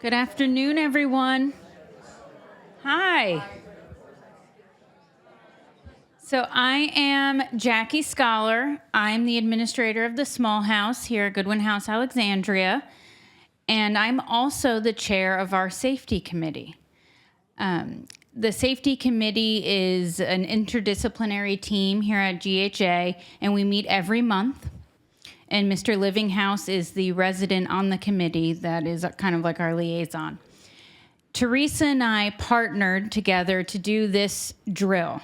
Good afternoon, everyone. Hi. So I am Jackie Scholar. I'm the administrator of the Small House here at Goodwin House, Alexandria, and I'm also the chair of our safety committee. The safety committee is an interdisciplinary team here at GHA, and we meet every month. And Mr. Livinghouse is the resident on the committee that is kind of like our liaison. Teresa and I partnered together to do this drill.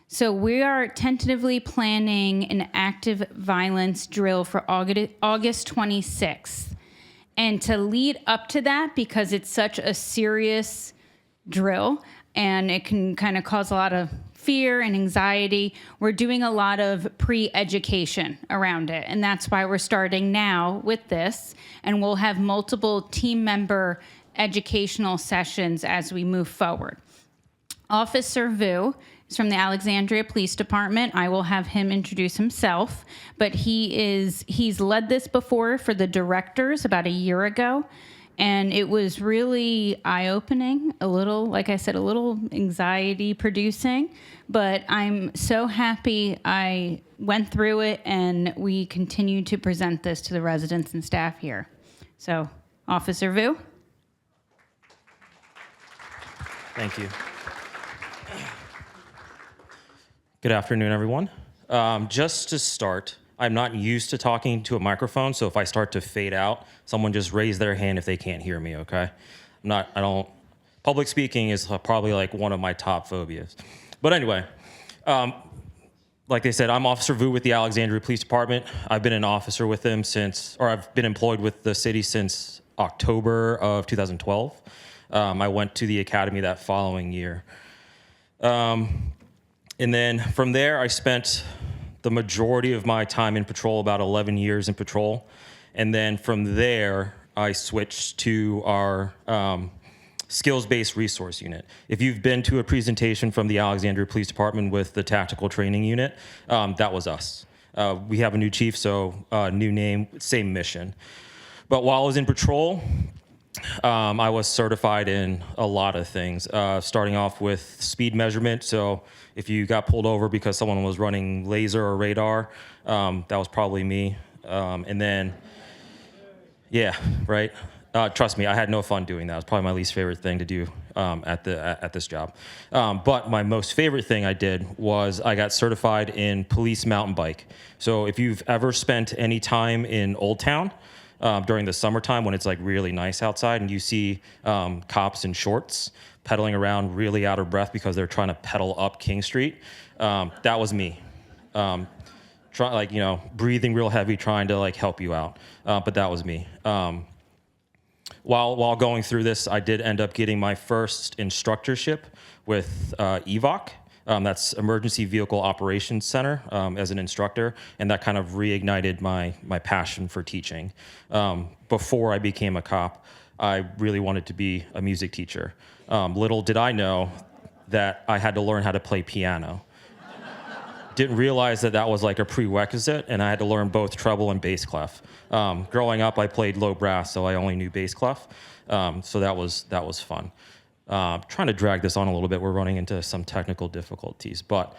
So we are tentatively planning an active violence drill for August 26th. And to lead up to that, because it's such a serious drill and it can kind of cause a lot of fear and anxiety, we're doing a lot of pre-education around it. And that's why we're starting now with this. And we'll have multiple team member educational sessions as we move forward. Officer Vu is from the Alexandria Police Department. I will have him introduce himself, but he's led this before for the directors about a year ago. And it was really eye-opening, a little anxiety producing, but I'm so happy I went through it and we continue to present this to the residents and staff here. So, Officer Vu. Thank you. Good afternoon, everyone. Just to start, I'm not used to talking to a microphone, so if I start to fade out, someone just raise their hand if they can't hear me, okay? Public speaking is probably like one of my top phobias. But anyway, like they said, I'm Officer Vu with the Alexandria Police Department. I've been an officer with them I've been employed with the city since October of 2012. I went to the academy that following year. And then from there, I spent the majority of my time in patrol, about 11 years in patrol. And then from there, I switched to our skills-based resource unit. If you've been to a presentation from the Alexandria Police Department with the tactical training unit, that was us. We have a new chief, so new name, same mission. But while I was in patrol, I was certified in a lot of things, starting off with speed measurement. So if you got pulled over because someone was running laser or radar, that was probably me. And then, yeah, right. Trust me, I had no fun doing that. It was probably my least favorite thing to do at this job. But my most favorite thing I did was I got certified in police mountain bike. So if you've ever spent any time in Old Town, during the summertime when it's like really nice outside and you see cops in shorts pedaling around really out of breath because they're trying to pedal up King Street. That was me. Breathing real heavy, trying to like help you out. But that was me. While going through this, I did end up getting my first instructorship with EVOC. That's Emergency Vehicle Operations Center as an instructor, and that kind of reignited my passion for teaching. Before I became a cop, I really wanted to be a music teacher. Little did I know that I had to learn how to play piano. Didn't realize that was like a prerequisite, and I had to learn both treble and bass clef. Growing up, I played low brass, so I only knew bass clef. So that was fun. Trying to drag this on a little bit. We're running into some technical difficulties, but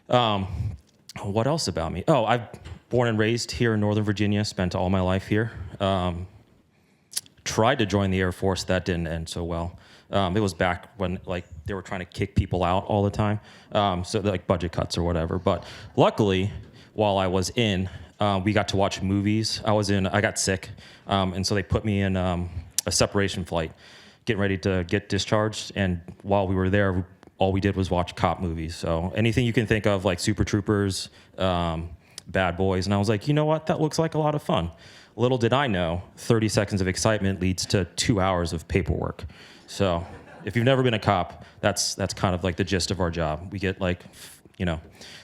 what else about me? Oh, I'm born and raised here in Northern Virginia, spent all my life here. Tried to join the Air Force, that didn't end so well. It was back when they were trying to kick people out all the time, so like budget cuts or whatever. But luckily, while I was in, we got to watch movies. I got sick, and so they put me in a separation flight, getting ready to get discharged. And while we were there, all we did was watch cop movies. So anything you can think of, like Super Troopers, Bad Boys. And I was like, you know what? That looks like a lot of fun. Little did I know, 30 seconds of excitement leads to 2 hours of paperwork. So if you've never been a cop, that's kind of like the gist of our job. We get a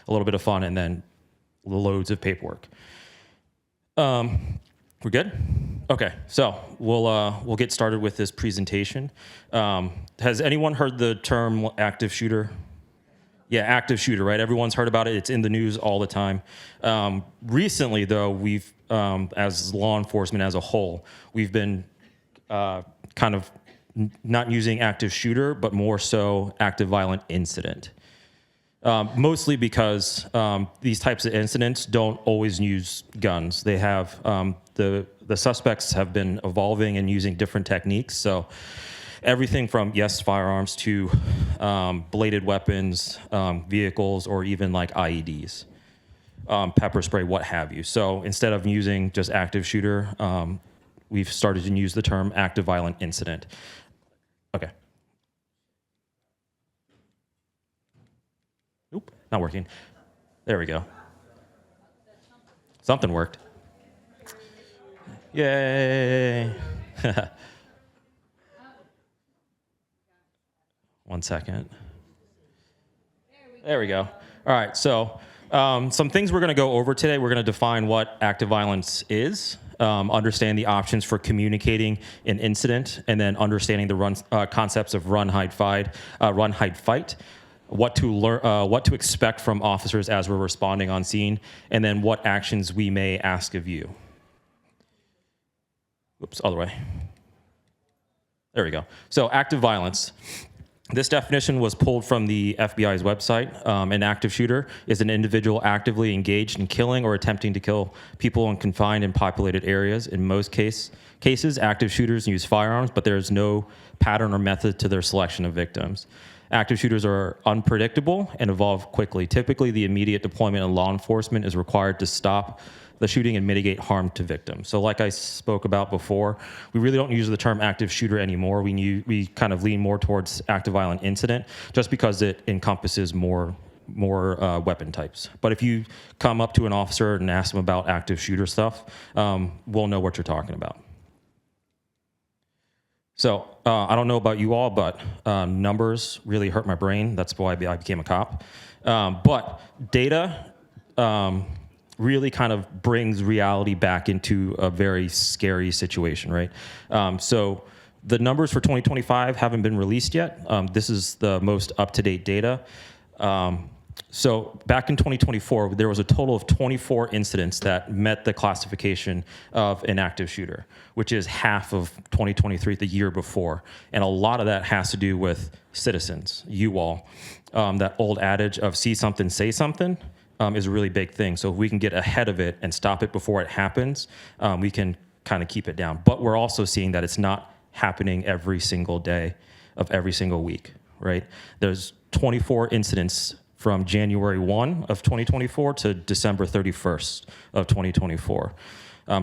little bit of fun and then loads of paperwork. We're good? Okay, so we'll get started with this presentation. Has anyone heard the term active shooter? Yeah, active shooter, right? Everyone's heard about it. It's in the news all the time. Recently, though, we've, as law enforcement as a whole, we've been kind of not using active shooter, but more so active violent incident. Mostly because these types of incidents don't always use guns. They have the suspects have been evolving and using different techniques. So everything from firearms to bladed weapons, vehicles, or even like IEDs, pepper spray, what have you. So instead of using just active shooter, we've started to use the term active violent incident. Okay. Oop, not working. There we go. Something worked. Yay. 1 second. There we go. All right, so some things we're going to go over today. We're going to define what active violence is, understand the options for communicating an incident, and then understanding the concepts of run, hide, fight, what to expect from officers as we're responding on scene, and then what actions we may ask of you. Oops, other way. There we go. So active violence. This definition was pulled from the FBI's website. An active shooter is an individual actively engaged in killing or attempting to kill people in confined and populated areas. In most cases, active shooters use firearms, but there is no pattern or method to their selection of victims. Active shooters are unpredictable and evolve quickly. Typically, the immediate deployment of law enforcement is required to stop the shooting and mitigate harm to victims. So like I spoke about before, we really don't use the term active shooter anymore. We kind of lean more towards active violent incident just because it encompasses more weapon types. But if you come up to an officer and ask them about active shooter stuff, we'll know what you're talking about. So I don't know about you all, but numbers really hurt my brain. That's why I became a cop. But data really kind of brings reality back into a very scary situation, right? So the numbers for 2025 haven't been released yet. This is the most up-to-date data. So back in 2024, there was a total of 24 incidents that met the classification of an active shooter, which is half of 2023, the year before. And a lot of that has to do with citizens, you all. That old adage of see something, say something is a really big thing. So if we can get ahead of it and stop it before it happens, we can kind of keep it down. But we're also seeing that it's not happening every single day of every single week, right? There's 24 incidents from January 1 of 2024 to December 31st of 2024.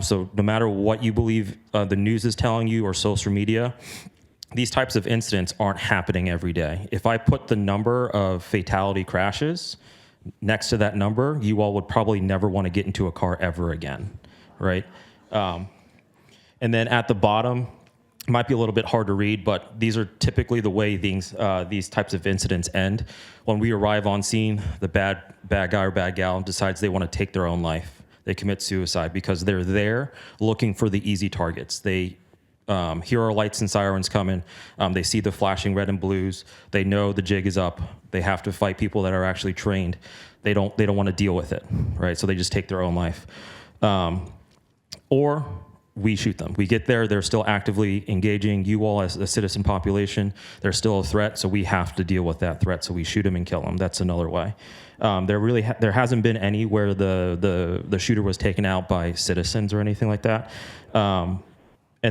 So no matter what you believe the news is telling you or social media, these types of incidents aren't happening every day. If I put the number of fatality crashes next to that number, you all would probably never want to get into a car ever again, right? And then at the bottom, might be a little bit hard to read, but these are typically the way these types of incidents end. When we arrive on scene, the bad guy or bad gal decides they want to take their own life. They commit suicide because they're there looking for the easy targets. They hear our lights and sirens coming. They see the flashing red and blues. They know the jig is up. They have to fight people that are actually trained. They don't want to deal with it, right? So they just take their own life. Or we shoot them. We get there, they're still actively engaging. You all as a citizen population, they're still a threat, so we have to deal with that threat, so we shoot them and kill them. That's another way. There hasn't been any where the shooter was taken out by citizens or anything like that. And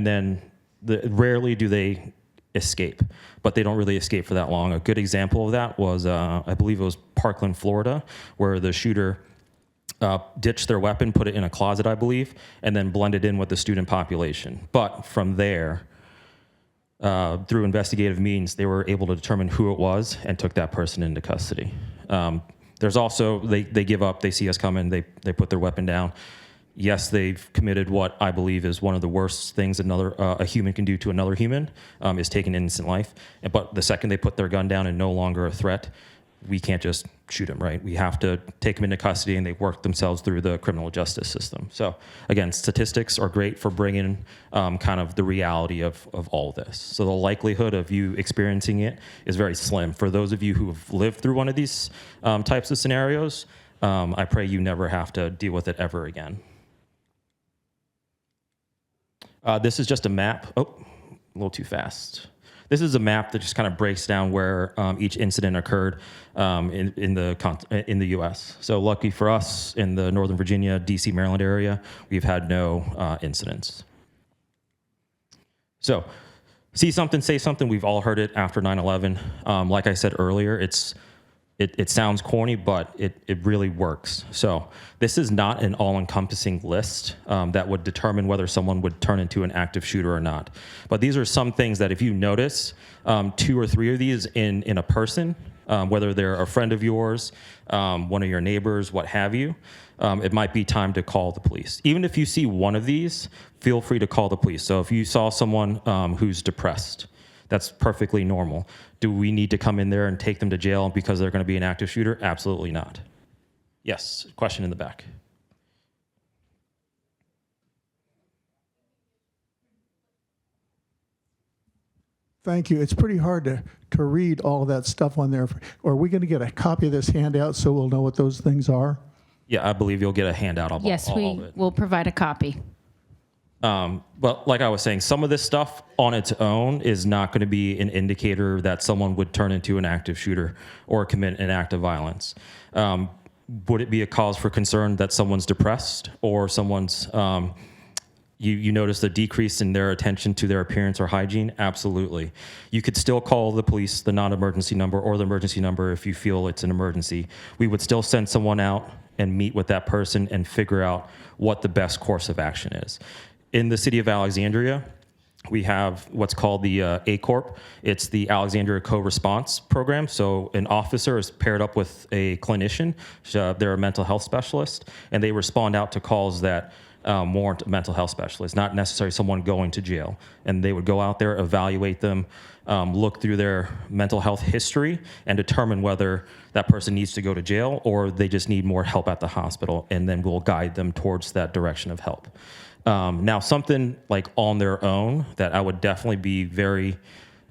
then rarely do they escape, but they don't really escape for that long. A good example of that was, I believe it was Parkland, Florida, where the shooter ditched their weapon, put it in a closet, I believe, and then blended in with the student population. But from there, through investigative means, they were able to determine who it was and took that person into custody. There's also, they give up, they see us coming, they put their weapon down. Yes, they've committed what I believe is one of the worst things a human can do to another human, is take an innocent life. But the second they put their gun down and no longer a threat, we can't just shoot them, right? We have to take them into custody and they work themselves through the criminal justice system. So again, statistics are great for bringing kind of the reality of all of this. So the likelihood of you experiencing it is very slim. For those of you who have lived through one of these types of scenarios, I pray you never have to deal with it ever again. This is just a map. Oh, little too fast. This is a map that just kind of breaks down where each incident occurred in the U.S. So lucky for us, in the Northern Virginia, D.C., Maryland area, we've had no incidents. So, see something, say something. We've all heard it after 9/11. Like I said earlier, it sounds corny, but it really works. So this is not an all-encompassing list that would determine whether someone would turn into an active shooter or not. But these are some things that if you notice 2 or 3 of these in a person, whether they're a friend of yours, one of your neighbors, what have you, it might be time to call the police. Even if you see one of these, feel free to call the police. So if you saw someone who's depressed, that's perfectly normal. Do we need to come in there and take them to jail because they're going to be an active shooter? Absolutely not. Yes, question in the back. Thank you. It's pretty hard to read all of that stuff on there. Are we going to get a copy of this handout so we'll know what those things are? Yeah, I believe you'll get a handout of Yes, all we of it. will provide a copy. But like I was saying, some of this stuff on its own is not going to be an indicator that someone would turn into an active shooter or commit an act of violence. Would it be a cause for concern that someone's depressed or someone's, you notice a decrease in their attention to their appearance or hygiene? Absolutely. You could still call the police, the non-emergency number or the emergency number if you feel it's an emergency. We would still send someone out and meet with that person and figure out what the best course of action is. In the city of Alexandria, we have what's called the ACORP. It's the Alexandria Co-Response Program. So an officer is paired up with a clinician. They're a mental health specialist, and they respond out to calls that warrant a mental health specialist, not necessarily someone going to jail. And they would go out there, evaluate them, look through their mental health history, and determine whether that person needs to go to jail or they just need more help at the hospital, and then we'll guide them towards that direction of help. Now, something like on their own that I would definitely be very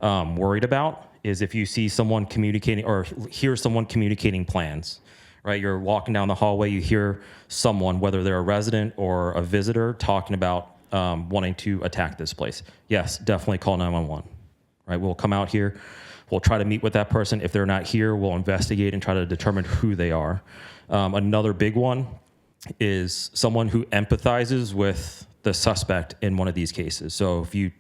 worried about is if you see someone communicating or hear someone communicating plans, right? You're walking down the hallway, you hear someone, whether they're a resident or a visitor, talking about wanting to attack this place. Yes, definitely call 911, right? We'll come out here. We'll try to meet with that person. If they're not here, we'll investigate and try to determine who they are. Another big one is someone who empathizes with the suspect in one of these cases. So if you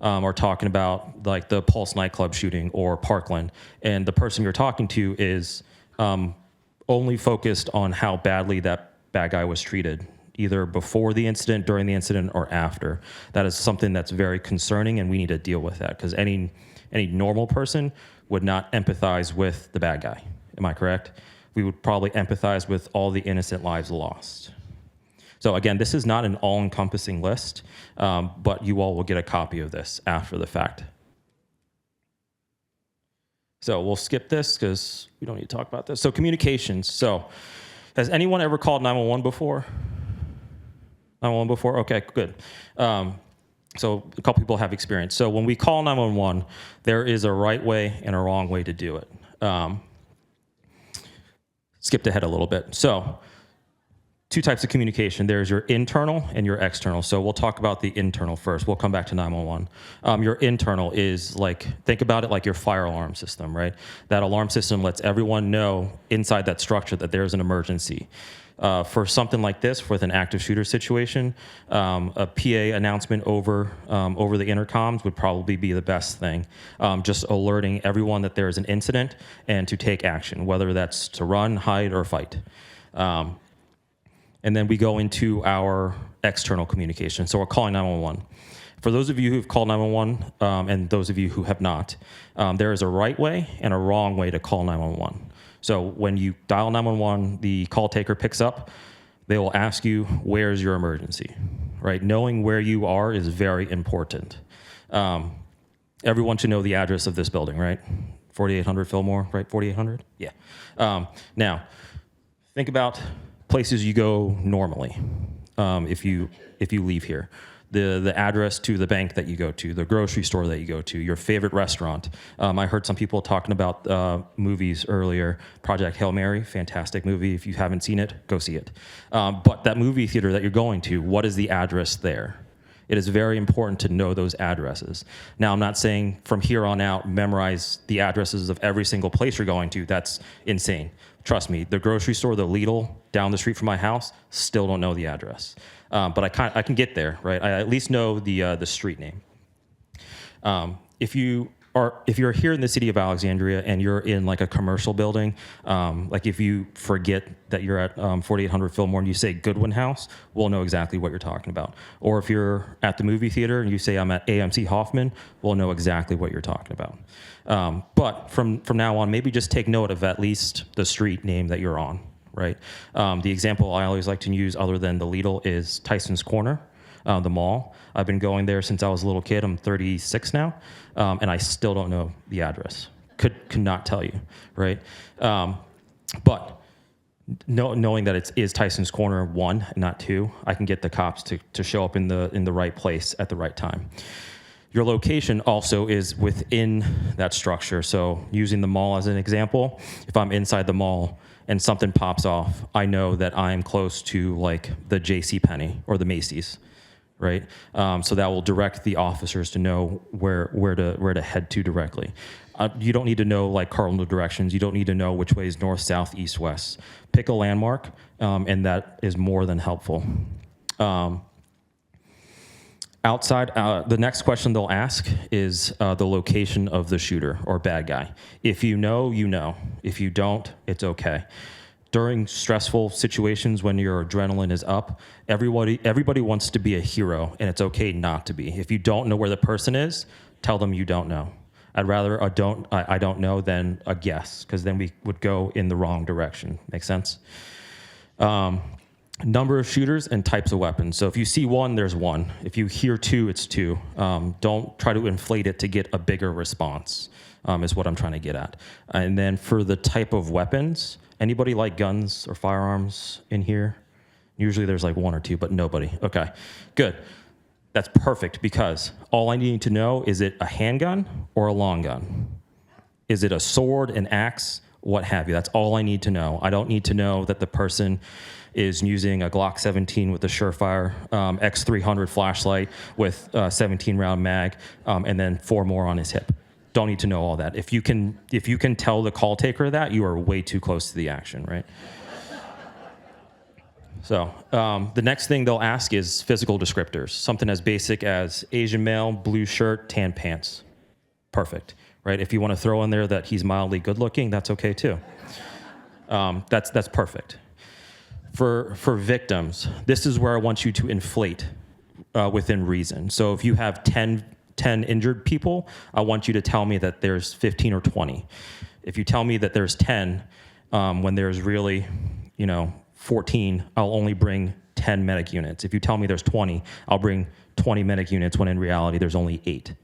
are talking about like the Pulse nightclub shooting or Parkland, and the person you're talking to is only focused on how badly that bad guy was treated, either before the incident, during the incident, or after, that is something that's very concerning, and we need to deal with that because any normal person would not empathize with the bad guy. Am I correct? We would probably empathize with all the innocent lives lost. So again, this is not an all-encompassing list, but you all will get a copy of this after the fact. So we'll skip this because we don't need to talk about this. So communications. So has anyone ever called 911 before? 911 before? Okay, good. So a couple people have experience. So when we call 911, there is a right way and a wrong way to do it. Skipped ahead a little bit. So 2 types of communication. There's your internal and your external. So we'll talk about the internal first. We'll come back to 911. Your internal is like, think about it like your fire alarm system, right? That alarm system lets everyone know inside that structure that there's an emergency. For something like this, with an active shooter situation, a PA announcement over the intercoms would probably be the best thing. Just alerting everyone that there is an incident and to take action, whether that's to run, hide, or fight. And then we go into our external communication. So we're calling 911. For those of you who've called 911 and those of you who have not, there is a right way and a wrong way to call 911. So when you dial 911, the call taker picks up. They will ask you, where's your emergency, right? Knowing where you are is very important. Everyone should know the address of this building, right? 4800 Fillmore, right? 4800? Yeah. Now, think about places you go normally if you leave here. The address to the bank that you go to, the grocery store that you go to, your favorite restaurant. I heard some people talking about movies earlier. Project Hail Mary, fantastic movie. If you haven't seen it, go see it. But that movie theater that you're going to, what is the address there? It is very important to know those addresses. Now, I'm not saying from here on out, memorize the addresses of every single place you're going to. That's insane. Trust me, the grocery store, the Lidl down the street from my house, still don't know the address. But I can get there, right? I at least know the street name. If you're here in the city of Alexandria and you're in like a commercial building, like if you forget that you're at 4800 Fillmore and you say Goodwin House, we'll know exactly what you're talking about. Or if you're at the movie theater and you say I'm at AMC Hoffman, we'll know exactly what you're talking about. But from now on, maybe just take note of at least the street name that you're on, right? The example I always like to use other than the Lidl is Tyson's Corner. The mall. I've been going there since I was a little kid. I'm 36 now, and I still don't know the address. Could not tell you, right? But knowing that it is Tyson's Corner 1, not 2, I can get the cops to show up in the right place at the right time. Your location also is within that structure. So using the mall as an example, if I'm inside the mall and something pops off, I know that I'm close to like the JCPenney or the Macy's. Right, so that will direct the officers to know where to head to directly. You don't need to know like cardinal directions. You don't need to know which way is north, south, east, west. Pick a landmark, and that is more than helpful. Outside, the next question they'll ask is the location of the shooter or bad guy. If you know, you know. If you don't, it's okay. During stressful situations when your adrenaline is up, everybody wants to be a hero, and it's okay not to be. If you don't know where the person is, tell them you don't know. I'd rather I don't know than a guess, because then we would go in the wrong direction. Make sense? Number of shooters and types of weapons. So if you see one, there's one. If you hear two, it's two. Don't try to inflate it to get a bigger response, is what I'm trying to get at. And then for the type of weapons, anybody like guns or firearms in here? Usually there's like one or two, but nobody. Okay, good. That's perfect, because all I need to know, is it a handgun or a long gun? Is it a sword, an axe, what have you? That's all I need to know. I don't need to know that the person is using a Glock 17 with a Surefire X300 flashlight with a 17-round mag, and then 4 more on his hip. Don't need to know all that. If you can tell the call taker that, you are way too close to the action, right? So the next thing they'll ask is physical descriptors, something as basic as Asian male, blue shirt, tan pants. Perfect, right? If you want to throw in there that he's mildly good looking, that's okay too. That's perfect. For victims, this is where I want you to inflate within reason. So if you have 10 injured people, I want you to tell me that there's 15 or 20. If you tell me that there's 10, when there's really, 14, I'll only bring 10 medic units. If you tell me there's 20, I'll bring 20 medic units, when in reality there's only 8,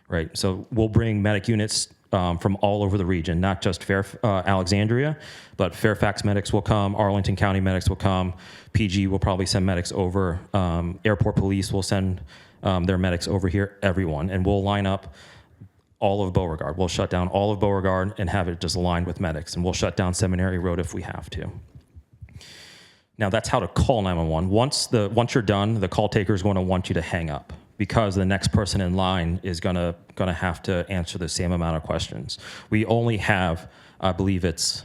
right? So we'll bring medic units from all over the region, not just Alexandria, but Fairfax medics will come, Arlington County medics will come, PG will probably send medics over, airport police will send their medics over here, everyone, and we'll line up all of Beauregard. We'll shut down all of Beauregard and have it just aligned with medics, and we'll shut down Seminary Road if we have to. Now that's how to call 911. Once you're done, the call taker is going to want you to hang up, because the next person in line is gonna have to answer the same amount of questions. We only have, I believe it's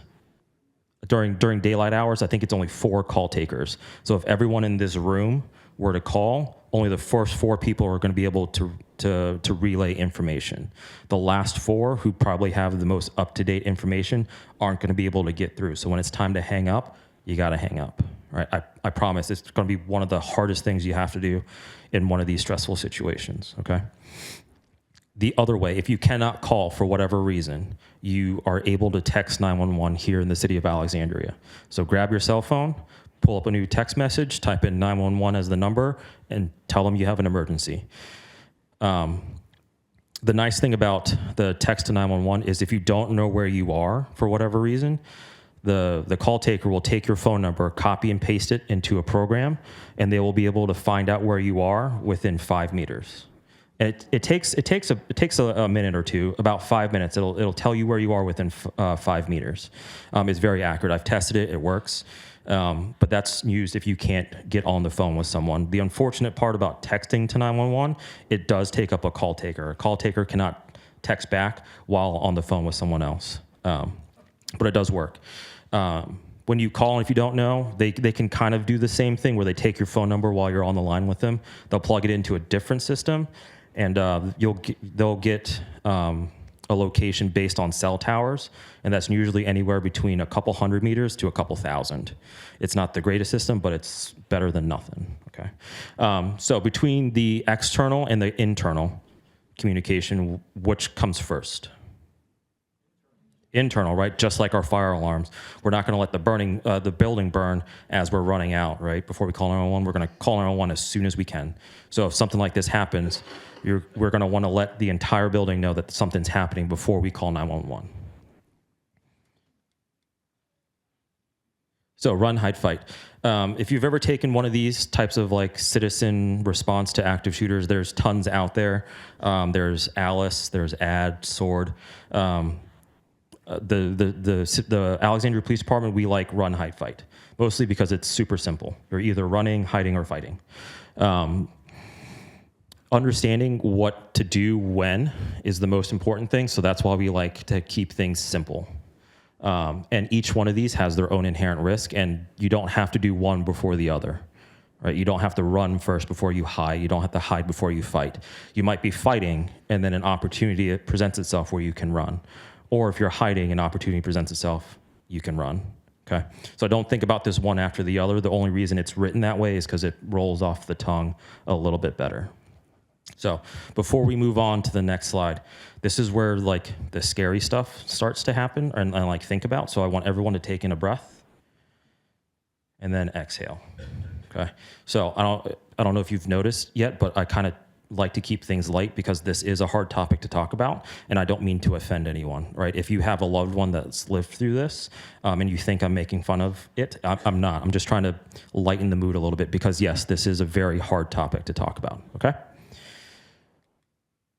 during daylight hours, I think it's only 4 call takers. So if everyone in this room were to call, only the first 4 people are going to be able to relay information. The last 4, who probably have the most up-to-date information, aren't going to be able to get through. So when it's time to hang up, you got to hang up. Right? I promise it's going to be one of the hardest things you have to do in one of these stressful situations, okay? The other way, if you cannot call for whatever reason, you are able to text 911 here in the city of Alexandria. So grab your cell phone, pull up a new text message, type in 911 as the number, and tell them you have an emergency. The nice thing about the text to 911 is if you don't know where you are for whatever reason, the call taker will take your phone number, copy and paste it into a program, and they will be able to find out where you are within 5 meters. And it takes a minute or two, about 5 minutes. It'll tell you where you are within 5 meters. It's very accurate. I've tested it. It works. But that's used if you can't get on the phone with someone. The unfortunate part about texting to 911, it does take up a call taker. A call taker cannot text back while on the phone with someone else. But it does work. When you call, and if you don't know, they can kind of do the same thing where they take your phone number while you're on the line with them. They'll plug it into a different system, and they'll get a location based on cell towers, and that's usually anywhere between a couple hundred meters to a couple thousand. It's not the greatest system, but it's better than nothing. Okay. So between the external and the internal communication, which comes first? Internal, right? Just like our fire alarms. We're not going to let the building burn as we're running out, right? Before we call 911, we're going to call 911 as soon as we can. So if something like this happens, we're going to want to let the entire building know that something's happening before we call 911. So run, hide, fight. If you've ever taken one of these types of like citizen response to active shooters, there's tons out there. There's Alice, there's AD, SWORD. The Alexandria Police Department, we like run, hide, fight, mostly because it's super simple. You're either running, hiding, or fighting. Understanding what to do when is the most important thing, so that's why we like to keep things simple. And each one of these has their own inherent risk, and you don't have to do one before the other. Right? You don't have to run first before you hide. You don't have to hide before you fight. You might be fighting, and then an opportunity presents itself where you can run. Or if you're hiding, an opportunity presents itself, you can run, okay? So don't think about this one after the other. The only reason it's written that way is because it rolls off the tongue a little bit better. So before we move on to the next slide, this is where like the scary stuff starts to happen and like think about. So I want everyone to take in a breath and then exhale, okay? So I don't know if you've noticed yet, but I kind of like to keep things light because this is a hard topic to talk about, and I don't mean to offend anyone, right? If you have a loved one that's lived through this and you think I'm making fun of it, I'm not. I'm just trying to lighten the mood a little bit because, yes, this is a very hard topic to talk about, okay?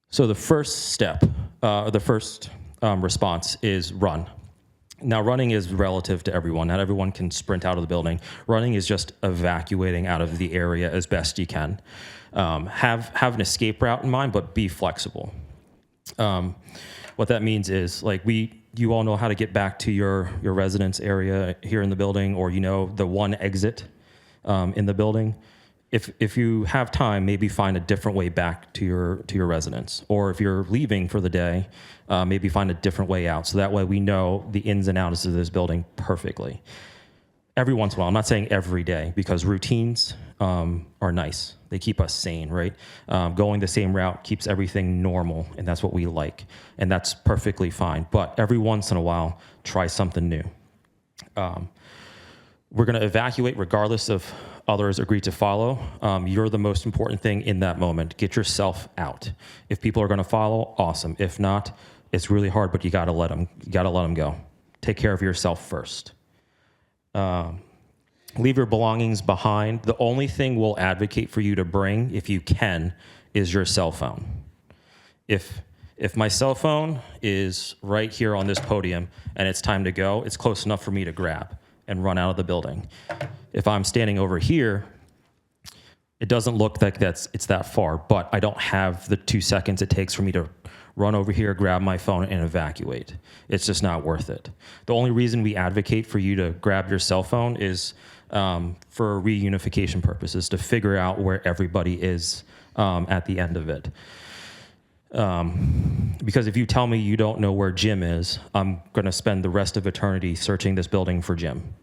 So the first step, response is run. Now, running is relative to everyone. Not everyone can sprint out of the building. Running is just evacuating out of the area as best you can. Have an escape route in mind, but be flexible. What that means is, like, you all know how to get back to your residence area here in the building, or you know the one exit in the building. If you have time, maybe find a different way back to your residence, or if you're leaving for the day, maybe find a different way out. So that way we know the ins and outs of this building perfectly. Every once in a while, I'm not saying every day, because routines are nice. They keep us sane, right? Going the same route keeps everything normal, and that's what we like, and that's perfectly fine. But every once in a while, try something new. We're going to evacuate regardless of others agree to follow. You're the most important thing in that moment. Get yourself out. If people are going to follow, awesome. If not, it's really hard, but you got to let them. You got to let them go. Take care of yourself first. Leave your belongings behind. The only thing we'll advocate for you to bring, if you can, is your cell phone. If my cell phone is right here on this podium and it's time to go, it's close enough for me to grab and run out of the building. If I'm standing over here, it doesn't look like it's that far, but I don't have the 2 seconds it takes for me to run over here, grab my phone, and evacuate. It's just not worth it. The only reason we advocate for you to grab your cell phone is for reunification purposes, to figure out where everybody is at the end of it. Because if you tell me you don't know where Jim is, I'm going to spend the rest of eternity searching this building for Jim.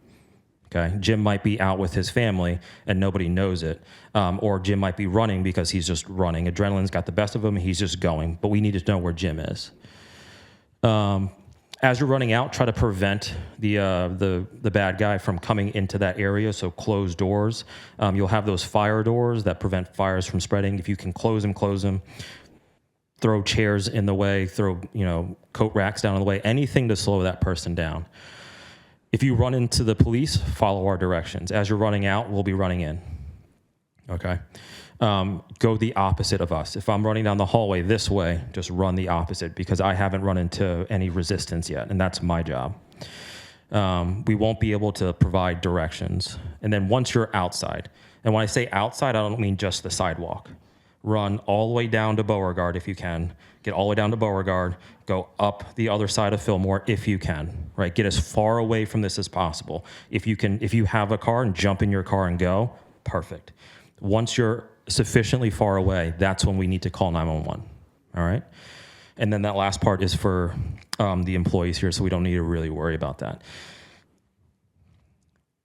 Okay, Jim might be out with his family and nobody knows it, or Jim might be running because he's just running. Adrenaline's got the best of him, and he's just going. But we need to know where Jim is. As you're running out, try to prevent the bad guy from coming into that area. So close doors. You'll have those fire doors that prevent fires from spreading. If you can close them. Throw chairs in the way. Throw coat racks down in the way. Anything to slow that person down. If you run into the police, follow our directions. As you're running out, we'll be running in. Okay? Go the opposite of us. If I'm running down the hallway this way, just run the opposite, because I haven't run into any resistance yet, and that's my job. We won't be able to provide directions. And then once you're outside, and when I say outside, I don't mean just the sidewalk. Run all the way down to Beauregard if you can. Get all the way down to Beauregard. Go up the other side of Fillmore if you can. Right? Get as far away from this as possible. If you have a car, and jump in your car and go, perfect. Once you're sufficiently far away, that's when we need to call 911. All right? And then that last part is for the employees here, so we don't need to really worry about that.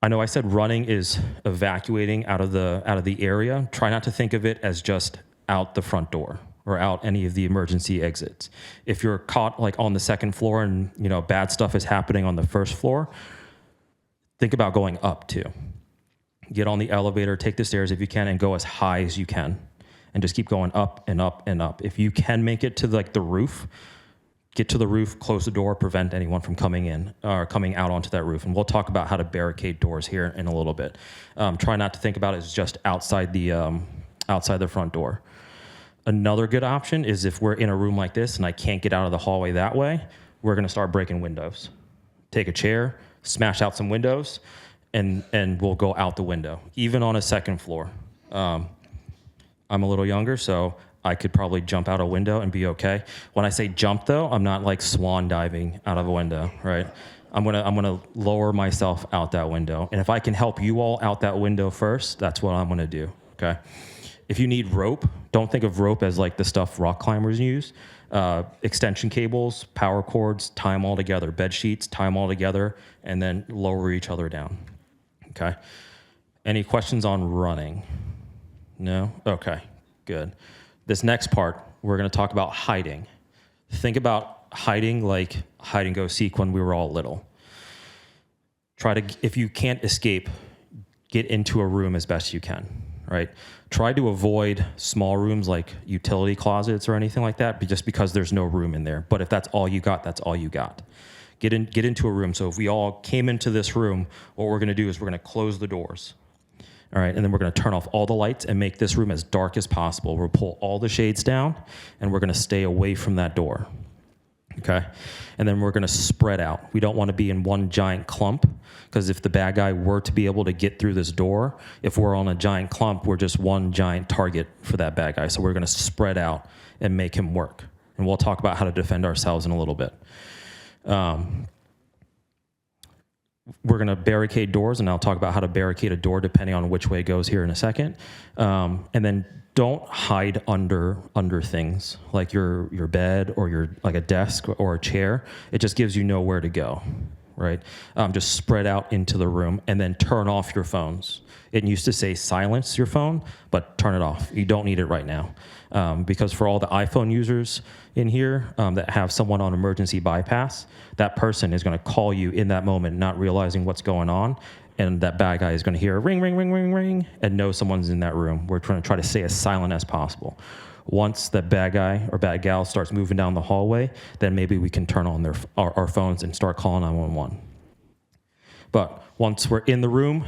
I know I said running is evacuating out of the area. Try not to think of it as just out the front door or out any of the emergency exits. If you're caught like on the second floor and bad stuff is happening on the first floor, think about going up too. Get on the elevator, take the stairs if you can, and go as high as you can, and just keep going up and up and up. If you can make it to the roof, get to the roof, close the door, prevent anyone from coming in or coming out onto that roof. And we'll talk about how to barricade doors here in a little bit. Try not to think about it as just outside the front door. Another good option is if we're in a room like this and I can't get out of the hallway that way, we're gonna start breaking windows. Take a chair, smash out some windows, and we'll go out the window, even on a second floor. I'm a little younger, so I could probably jump out a window and be okay. When I say jump, though, I'm not like swan diving out of a window, right? I'm gonna lower myself out that window, and if I can help you all out that window first, that's what I'm gonna do. Okay. If you need rope, don't think of rope as like the stuff rock climbers use. Extension cables, power cords, tie them all together. Bed sheets, tie them all together, and then lower each other down. Okay. Any questions on running? No? Okay, good. This next part, we're going to talk about hiding. Think about hiding like hide and go seek when we were all little. If you can't escape, get into a room as best you can, right? Try to avoid small rooms like utility closets or anything like that, just because there's no room in there. But if that's all you got, that's all you got. Get into a room. So if we all came into this room, what we're going to do is we're going to close the doors. All right, and then we're going to turn off all the lights and make this room as dark as possible. We'll pull all the shades down, and we're going to stay away from that door. Okay? And then we're going to spread out. We don't want to be in one giant clump, because if the bad guy were to be able to get through this door, if we're on a giant clump, we're just one giant target for that bad guy. So we're going to spread out and make him work. And we'll talk about how to defend ourselves in a little bit. We're going to barricade doors, and I'll talk about how to barricade a door depending on which way it goes here in a second. And then don't hide under things like your bed or like a desk or a chair. It just gives you nowhere to go, right? Just spread out into the room and then turn off your phones. It used to say silence your phone, but turn it off. You don't need it right now. Because for all the iPhone users in here that have someone on emergency bypass, that person is going to call you in that moment, not realizing what's going on, and that bad guy is going to hear a ring, ring, ring, ring, ring, and know someone's in that room. We're trying to stay as silent as possible. Once that bad guy or bad gal starts moving down the hallway, then maybe we can turn on our phones and start calling 911. But once we're in the room,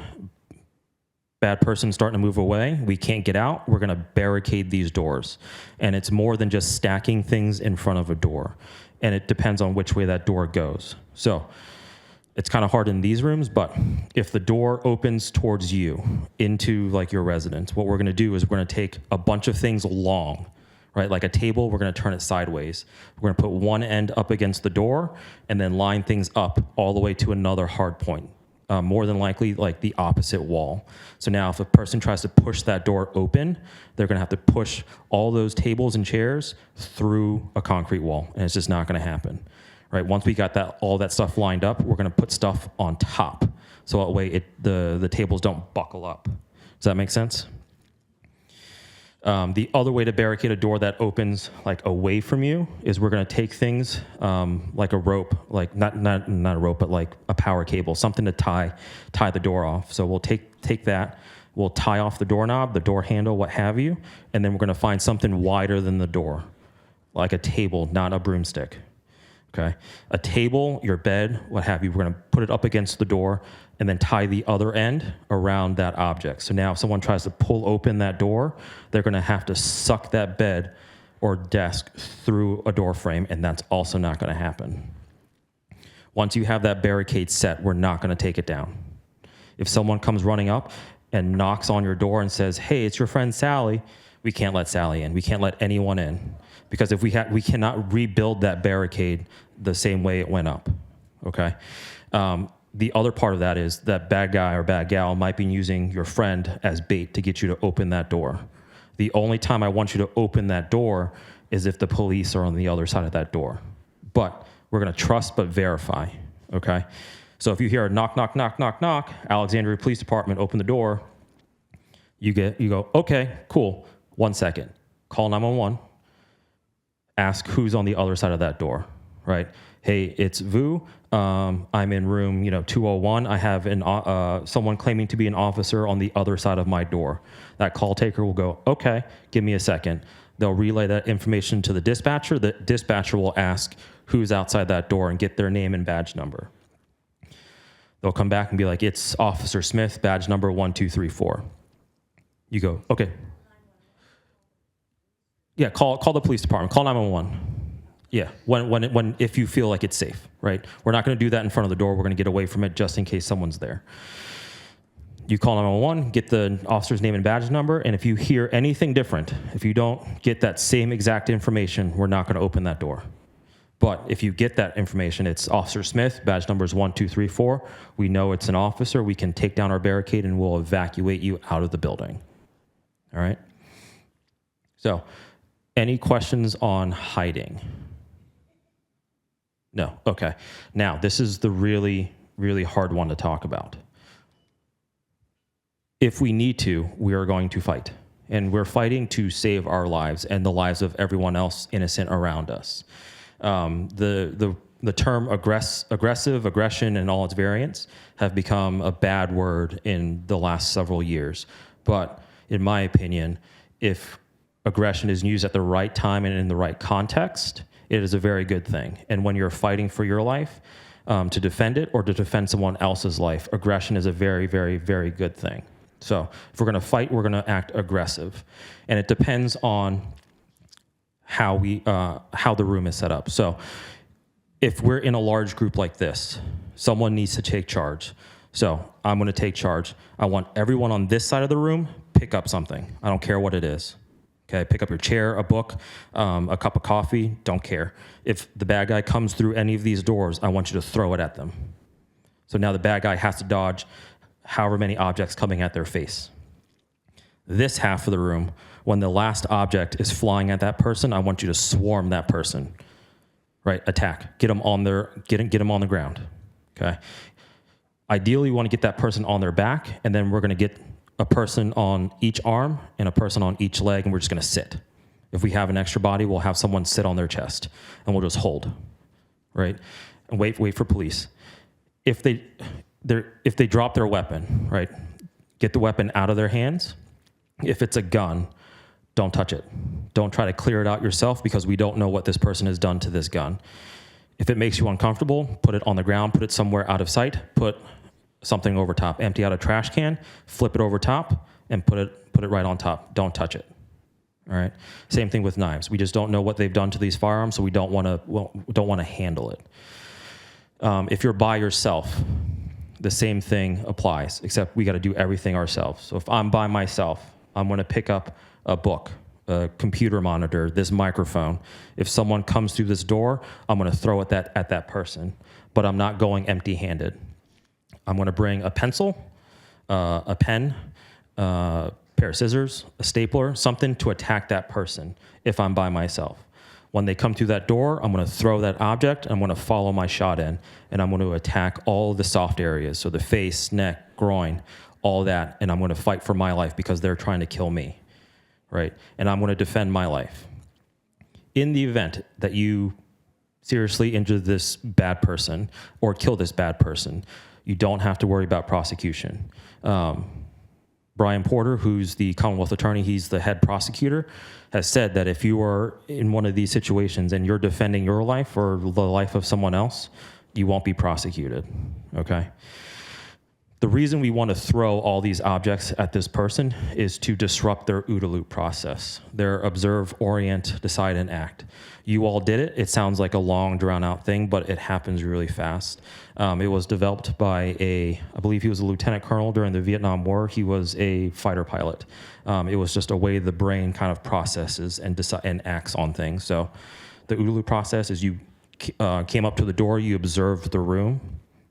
bad person starting to move away, we can't get out, we're going to barricade these doors. And it's more than just stacking things in front of a door. And it depends on which way that door goes. So it's kind of hard in these rooms, but if the door opens towards you into like your residence, what we're going to do is we're going to take a bunch of things long, right? Like a table, we're going to turn it sideways. We're going to put one end up against the door and then line things up all the way to another hard point. More than likely like the opposite wall. So now if a person tries to push that door open, they're going to have to push all those tables and chairs through a concrete wall, and it's just not going to happen. Right? Once we got all that stuff lined up, we're going to put stuff on top, so that way the tables don't buckle up. Does that make sense? The other way to barricade a door that opens like away from you is we're going to take things like a rope, like not a rope, but like a power cable, something to tie the door off. So we'll take that, we'll tie off the doorknob, the door handle, what have you, and then we're going to find something wider than the door, like a table, not a broomstick. Okay, a table, your bed, what have you. We're going to put it up against the door and then tie the other end around that object. So now if someone tries to pull open that door, they're going to have to suck that bed or desk through a door frame, and that's also not going to happen. Once you have that barricade set, we're not going to take it down. If someone comes running up and knocks on your door and says, hey, it's your friend Sally, we can't let Sally in. We can't let anyone in. Because if we cannot rebuild that barricade the same way it went up, okay? The other part of that is that bad guy or bad gal might be using your friend as bait to get you to open that door. The only time I want you to open that door is if the police are on the other side of that door. But we're going to trust but verify, okay? So if you hear a knock, knock, knock, knock, knock, Alexandria Police Department, open the door, you go, okay, cool, 1 second. Call 911. Ask who's on the other side of that door, right? Hey, it's Vu. I'm in room 201. I have someone claiming to be an officer on the other side of my door. That call taker will go, okay, give me a second. They'll relay that information to the dispatcher. The dispatcher will ask who's outside that door and get their name and badge number. They'll come back and be like, it's Officer Smith, badge number 1234. You go, okay. Yeah, call the police department. Call 911. Yeah, if you feel like it's safe, right? We're not going to do that in front of the door. We're going to get away from it just in case someone's there. You call 911, get the officer's name and badge number, and if you hear anything different, if you don't get that same exact information, we're not going to open that door. But if you get that information, it's Officer Smith, badge number is 1234. We know it's an officer. We can take down our barricade and we'll evacuate you out of the building. All right? So, any questions on hiding? No? Okay. Now, this is the really, really hard one to talk about. If we need to, we are going to fight. And we're fighting to save our lives and the lives of everyone else innocent around us. The term aggressive, aggression, and all its variants have become a bad word in the last several years. But in my opinion, if aggression is used at the right time and in the right context, it is a very good thing. And when you're fighting for your life, to defend it or to defend someone else's life, aggression is a very, very, very good thing. So if we're going to fight, we're going to act aggressive. And it depends on how the room is set up. So if we're in a large group like this, someone needs to take charge. So I'm going to take charge. I want everyone on this side of the room pick up something. I don't care what it is. Okay, pick up your chair, a book, a cup of coffee, don't care. If the bad guy comes through any of these doors, I want you to throw it at them. So now the bad guy has to dodge however many objects coming at their face. This half of the room, when the last object is flying at that person, I want you to swarm that person, right? Attack, get them on the ground, okay? Ideally, we want to get that person on their back, and then we're going to get a person on each arm and a person on each leg, and we're just going to sit. If we have an extra body, we'll have someone sit on their chest, and we'll just hold, right? And wait for police. If they drop their weapon, right, get the weapon out of their hands. If it's a gun, don't touch it. Don't try to clear it out yourself because we don't know what this person has done to this gun. If it makes you uncomfortable, put it on the ground, put it somewhere out of sight, put something over top. Empty out a trash can, flip it over top, and put it right on top. Don't touch it. All right. Same thing with knives. We just don't know what they've done to these firearms, so we don't want to handle it. If you're by yourself, the same thing applies, except we got to do everything ourselves. So if I'm by myself, I'm going to pick up a book, a computer monitor, this microphone. If someone comes through this door, I'm going to throw it at that person, but I'm not going empty-handed. I'm going to bring a pencil, a pen, a pair of scissors, a stapler, something to attack that person if I'm by myself. When they come through that door, I'm going to throw that object, and I'm going to follow my shot in, and I'm going to attack all the soft areas, so the face, neck, groin, all that, and I'm going to fight for my life because they're trying to kill me, right? And I'm going to defend my life. In the event that you seriously injure this bad person or kill this bad person, you don't have to worry about prosecution. Brian Porter, who's the Commonwealth attorney, he's the head prosecutor, has said that if you are in one of these situations and you're defending your life or the life of someone else, you won't be prosecuted, okay? The reason we want to throw all these objects at this person is to disrupt their OODA loop process, their observe, orient, decide, and act. You all did it. It sounds like a long, drawn-out thing, but it happens really fast. It was developed by I believe he was a lieutenant colonel during the Vietnam War. He was a fighter pilot. It was just a way the brain kind of processes and acts on things. So the OODA loop process is you came up to the door, you observed the room,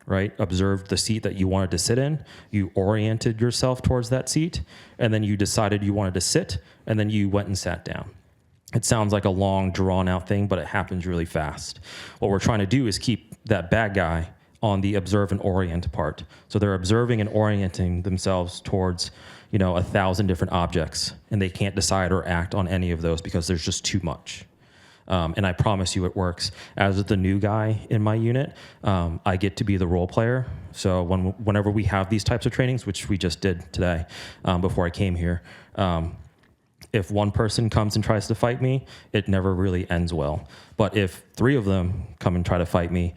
right? Observed the seat that you wanted to sit in. You oriented yourself towards that seat, and then you decided you wanted to sit, and then you went and sat down. It sounds like a long, drawn-out thing, but it happens really fast. What we're trying to do is keep that bad guy on the observe and orient part. So they're observing and orienting themselves towards, 1,000 different objects, and they can't decide or act on any of those because there's just too much. And I promise you it works. As the new guy in my unit, I get to be the role player. So whenever we have these types of trainings, which we just did today before I came here, if one person comes and tries to fight me, it never really ends well. But if 3 of them come and try to fight me,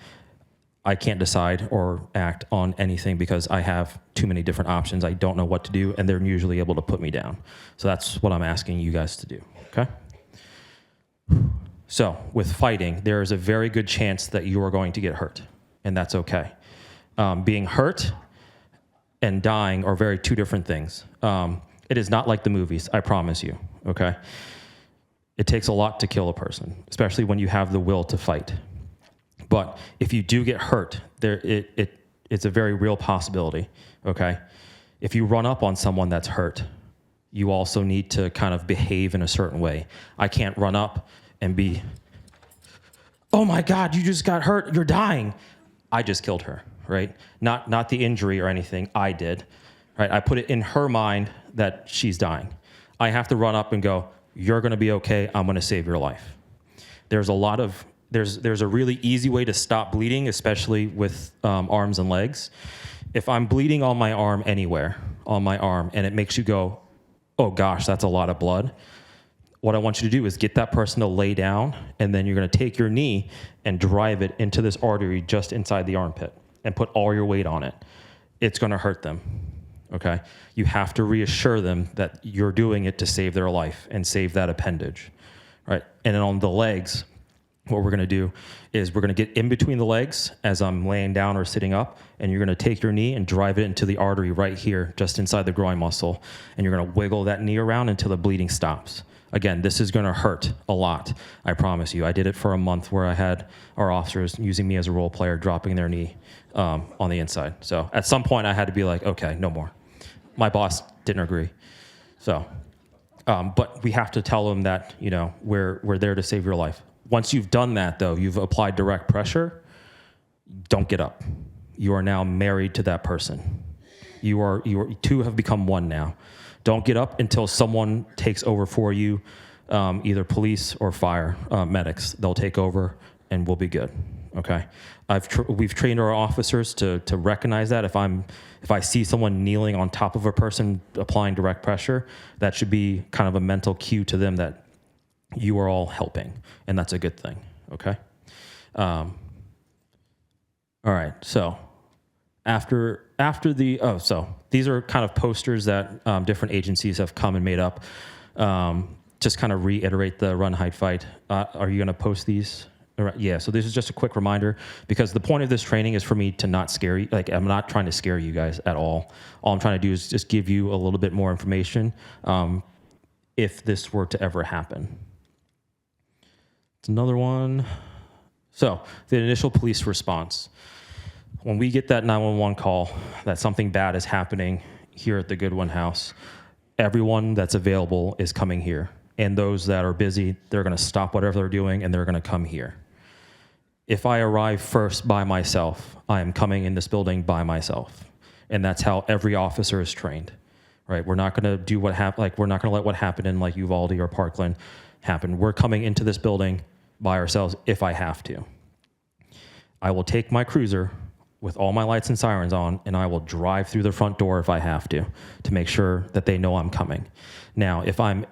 I can't decide or act on anything because I have too many different options. I don't know what to do, and they're usually able to put me down. So that's what I'm asking you guys to do, okay? So with fighting, there is a very good chance that you are going to get hurt, and that's okay. Being hurt and dying are two different things. It is not like the movies, I promise you, okay? It takes a lot to kill a person, especially when you have the will to fight. But if you do get hurt, it's a very real possibility, okay? If you run up on someone that's hurt, you also need to kind of behave in a certain way. I can't run up and be, oh my God, you just got hurt, you're dying. I just killed her, right? Not the injury or anything, I did, right? I put it in her mind that she's dying. I have to run up and go, you're gonna be okay, I'm gonna save your life. There's a really easy way to stop bleeding, especially with arms and legs. If I'm bleeding on my arm anywhere, on my arm, and it makes you go, oh gosh, that's a lot of blood, what I want you to do is get that person to lay down, and then you're going to take your knee and drive it into this artery just inside the armpit and put all your weight on it. It's going to hurt them, okay? You have to reassure them that you're doing it to save their life and save that appendage, right? And then on the legs, what we're going to do is we're going to get in between the legs as I'm laying down or sitting up, and you're going to take your knee and drive it into the artery right here, just inside the groin muscle, and you're going to wiggle that knee around until the bleeding stops. Again, this is going to hurt a lot, I promise you. I did it for a month where I had our officers using me as a role player, dropping their knee on the inside. So at some point, I had to be like, okay, no more. My boss didn't agree. So, but we have to tell them that, we're there to save your life. Once you've done that, though, you've applied direct pressure, don't get up. You are now married to that person. You two have become one now. Don't get up until someone takes over for you, either police or fire medics. They'll take over, and we'll be good. Okay. We've trained our officers to recognize that if I see someone kneeling on top of a person applying direct pressure, that should be kind of a mental cue to them that you are all helping, and that's a good thing. Okay. All right. So so these are kind of posters that different agencies have come and made up. Just kind of reiterate the run, hide, fight. Are you going to post these? Yeah, so this is just a quick reminder, because the point of this training is for me to not scare you. Like, I'm not trying to scare you guys at all. All I'm trying to do is just give you a little bit more information if this were to ever happen. It's another one. So the initial police response. When we get that 911 call that something bad is happening here at the Goodwin House, everyone that's available is coming here. And those that are busy, they're going to stop whatever they're doing, and they're going to come here. If I arrive first by myself, I am coming in this building by myself. And that's how every officer is trained, right? We're not going to do we're not going to let what happened in like Uvalde or Parkland happen. We're coming into this building by ourselves if I have to. I will take my cruiser with all my lights and sirens on, and I will drive through the front door if I have to make sure that they know I'm coming. Now, if I'm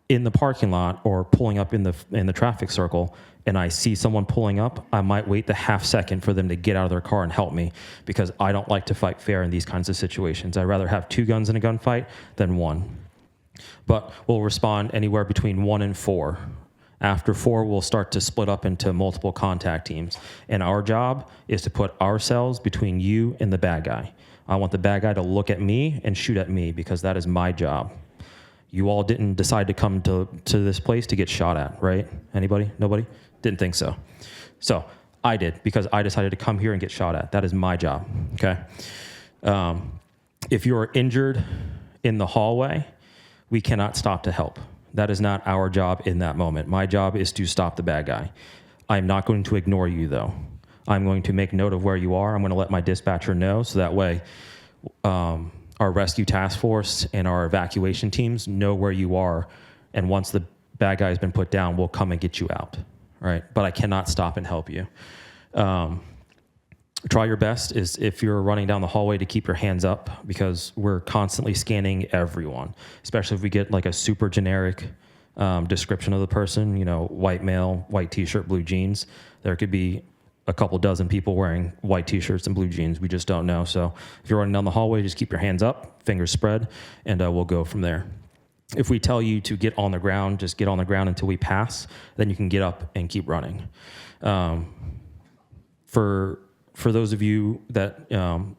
in the parking lot or pulling up in the traffic circle and I see someone pulling up, I might wait the half second for them to get out of their car and help me, because I don't like to fight fair in these kinds of situations. I'd rather have 2 guns in a gunfight than 1. But we'll respond anywhere between 1 and 4. After 4, we'll start to split up into multiple contact teams. And our job is to put ourselves between you and the bad guy. I want the bad guy to look at me and shoot at me, because that is my job. You all didn't decide to come to this place to get shot at, right? Anybody? Nobody? Didn't think so. So I did, because I decided to come here and get shot at. That is my job, okay? If you are injured in the hallway, we cannot stop to help. That is not our job in that moment. My job is to stop the bad guy. I'm not going to ignore you, though. I'm going to make note of where you are. I'm going to let my dispatcher know, so that way our rescue task force and our evacuation teams know where you are. And once the bad guy has been put down, we'll come and get you out, right? But I cannot stop and help you. Try your best is if you're running down the hallway to keep your hands up, because we're constantly scanning everyone, especially if we get like a super generic description of the person, you know, white male, white t-shirt, blue jeans. There could be a couple dozen people wearing white t-shirts and blue jeans. We just don't know. So if you're running down the hallway, just keep your hands up, fingers spread, and we'll go from there. If we tell you to get on the ground, just get on the ground until we pass, then you can get up and keep running. For those of you that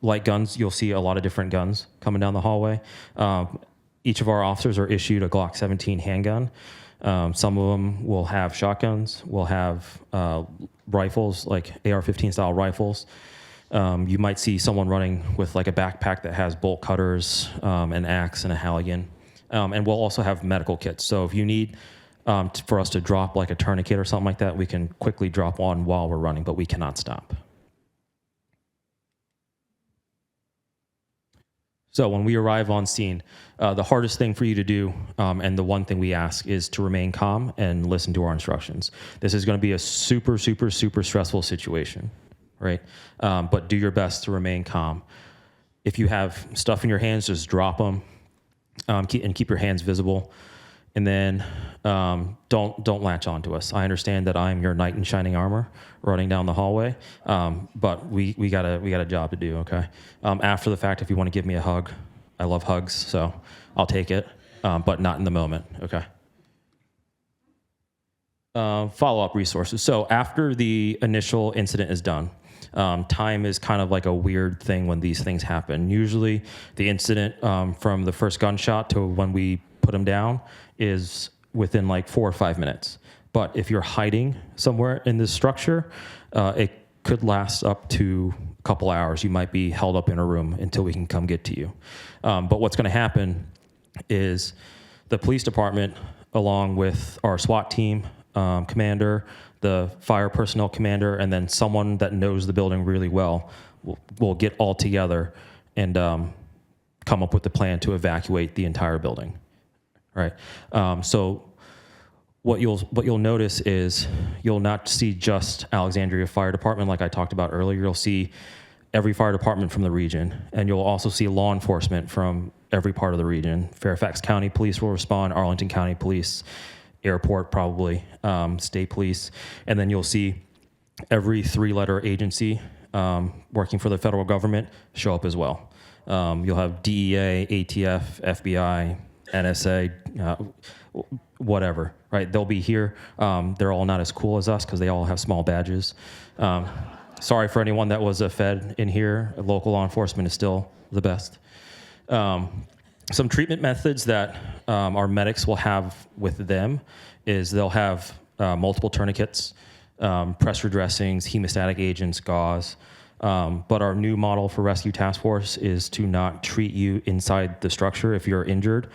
like guns, you'll see a lot of different guns coming down the hallway. Each of our officers are issued a Glock 17 handgun. Some of them will have shotguns, will have rifles, like AR-15 style rifles. You might see someone running with like a backpack that has bolt cutters, an axe, and a Halligan. And we'll also have medical kits. So if you need for us to drop like a tourniquet or something like that, we can quickly drop one while we're running, but we cannot stop. So when we arrive on scene, the hardest thing for you to do, and the one thing we ask, is to remain calm and listen to our instructions. This is going to be a super, super, super stressful situation, right? But do your best to remain calm. If you have stuff in your hands, just drop them, keep your hands visible. And then don't latch onto us. I understand that I'm your knight in shining armor running down the hallway, but we got a job to do, okay? After the fact, if you want to give me a hug, I love hugs, so I'll take it, but not in the moment, okay? Follow-up resources. So after the initial incident is done, time is kind of like a weird thing when these things happen. Usually the incident from the first gunshot to when we put them down is within like 4 or 5 minutes. But if you're hiding somewhere in this structure, it could last up to a couple hours. You might be held up in a room until we can come get to you. But what's going to happen is the police department, along with our SWAT team commander, the fire personnel commander, and then someone that knows the building really well, will get all together and come up with the plan to evacuate the entire building. Right. So what you'll notice is you'll not see just Alexandria Fire Department like I talked about earlier. You'll see every fire department from the region, and you'll also see law enforcement from every part of the region. Fairfax County Police will respond, Arlington County Police, airport probably, state police, and then you'll see every 3-letter agency working for the federal government show up as well. You'll have DEA, ATF, FBI, NSA, whatever, right? They'll be here. They're all not as cool as us because they all have small badges. Sorry for anyone that was a Fed in here. Local law enforcement is still the best. Some treatment methods that our medics will have with them is they'll have multiple tourniquets, pressure dressings, hemostatic agents, gauze. But our new model for Rescue Task Force is to not treat you inside the structure if you're injured.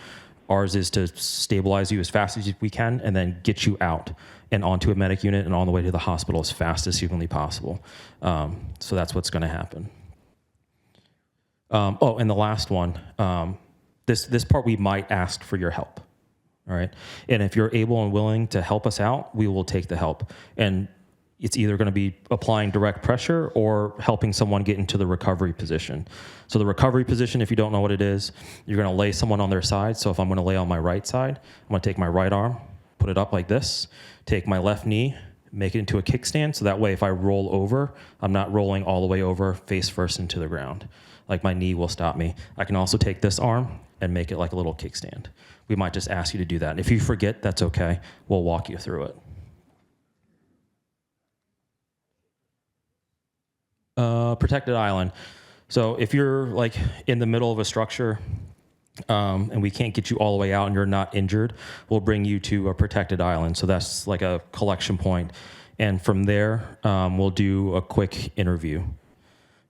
Ours is to stabilize you as fast as we can and then get you out and onto a medic unit and on the way to the hospital as fast as humanly possible. So that's what's going to happen. And the last one, this part we might ask for your help. All right. And if you're able and willing to help us out, we will take the help. And it's either going to be applying direct pressure or helping someone get into the recovery position. So the recovery position, if you don't know what it is, you're going to lay someone on their side. So if I'm going to lay on my right side, I'm going to take my right arm, put it up like this, take my left knee, make it into a kickstand. So that way, if I roll over, I'm not rolling all the way over face first into the ground. Like my knee will stop me. I can also take this arm and make it like a little kickstand. We might just ask you to do that. And if you forget, that's okay. We'll walk you through it. Protected island. So if you're like in the middle of a structure and we can't get you all the way out and you're not injured, we'll bring you to a protected island. So that's like a collection point. And from there, we'll do a quick interview.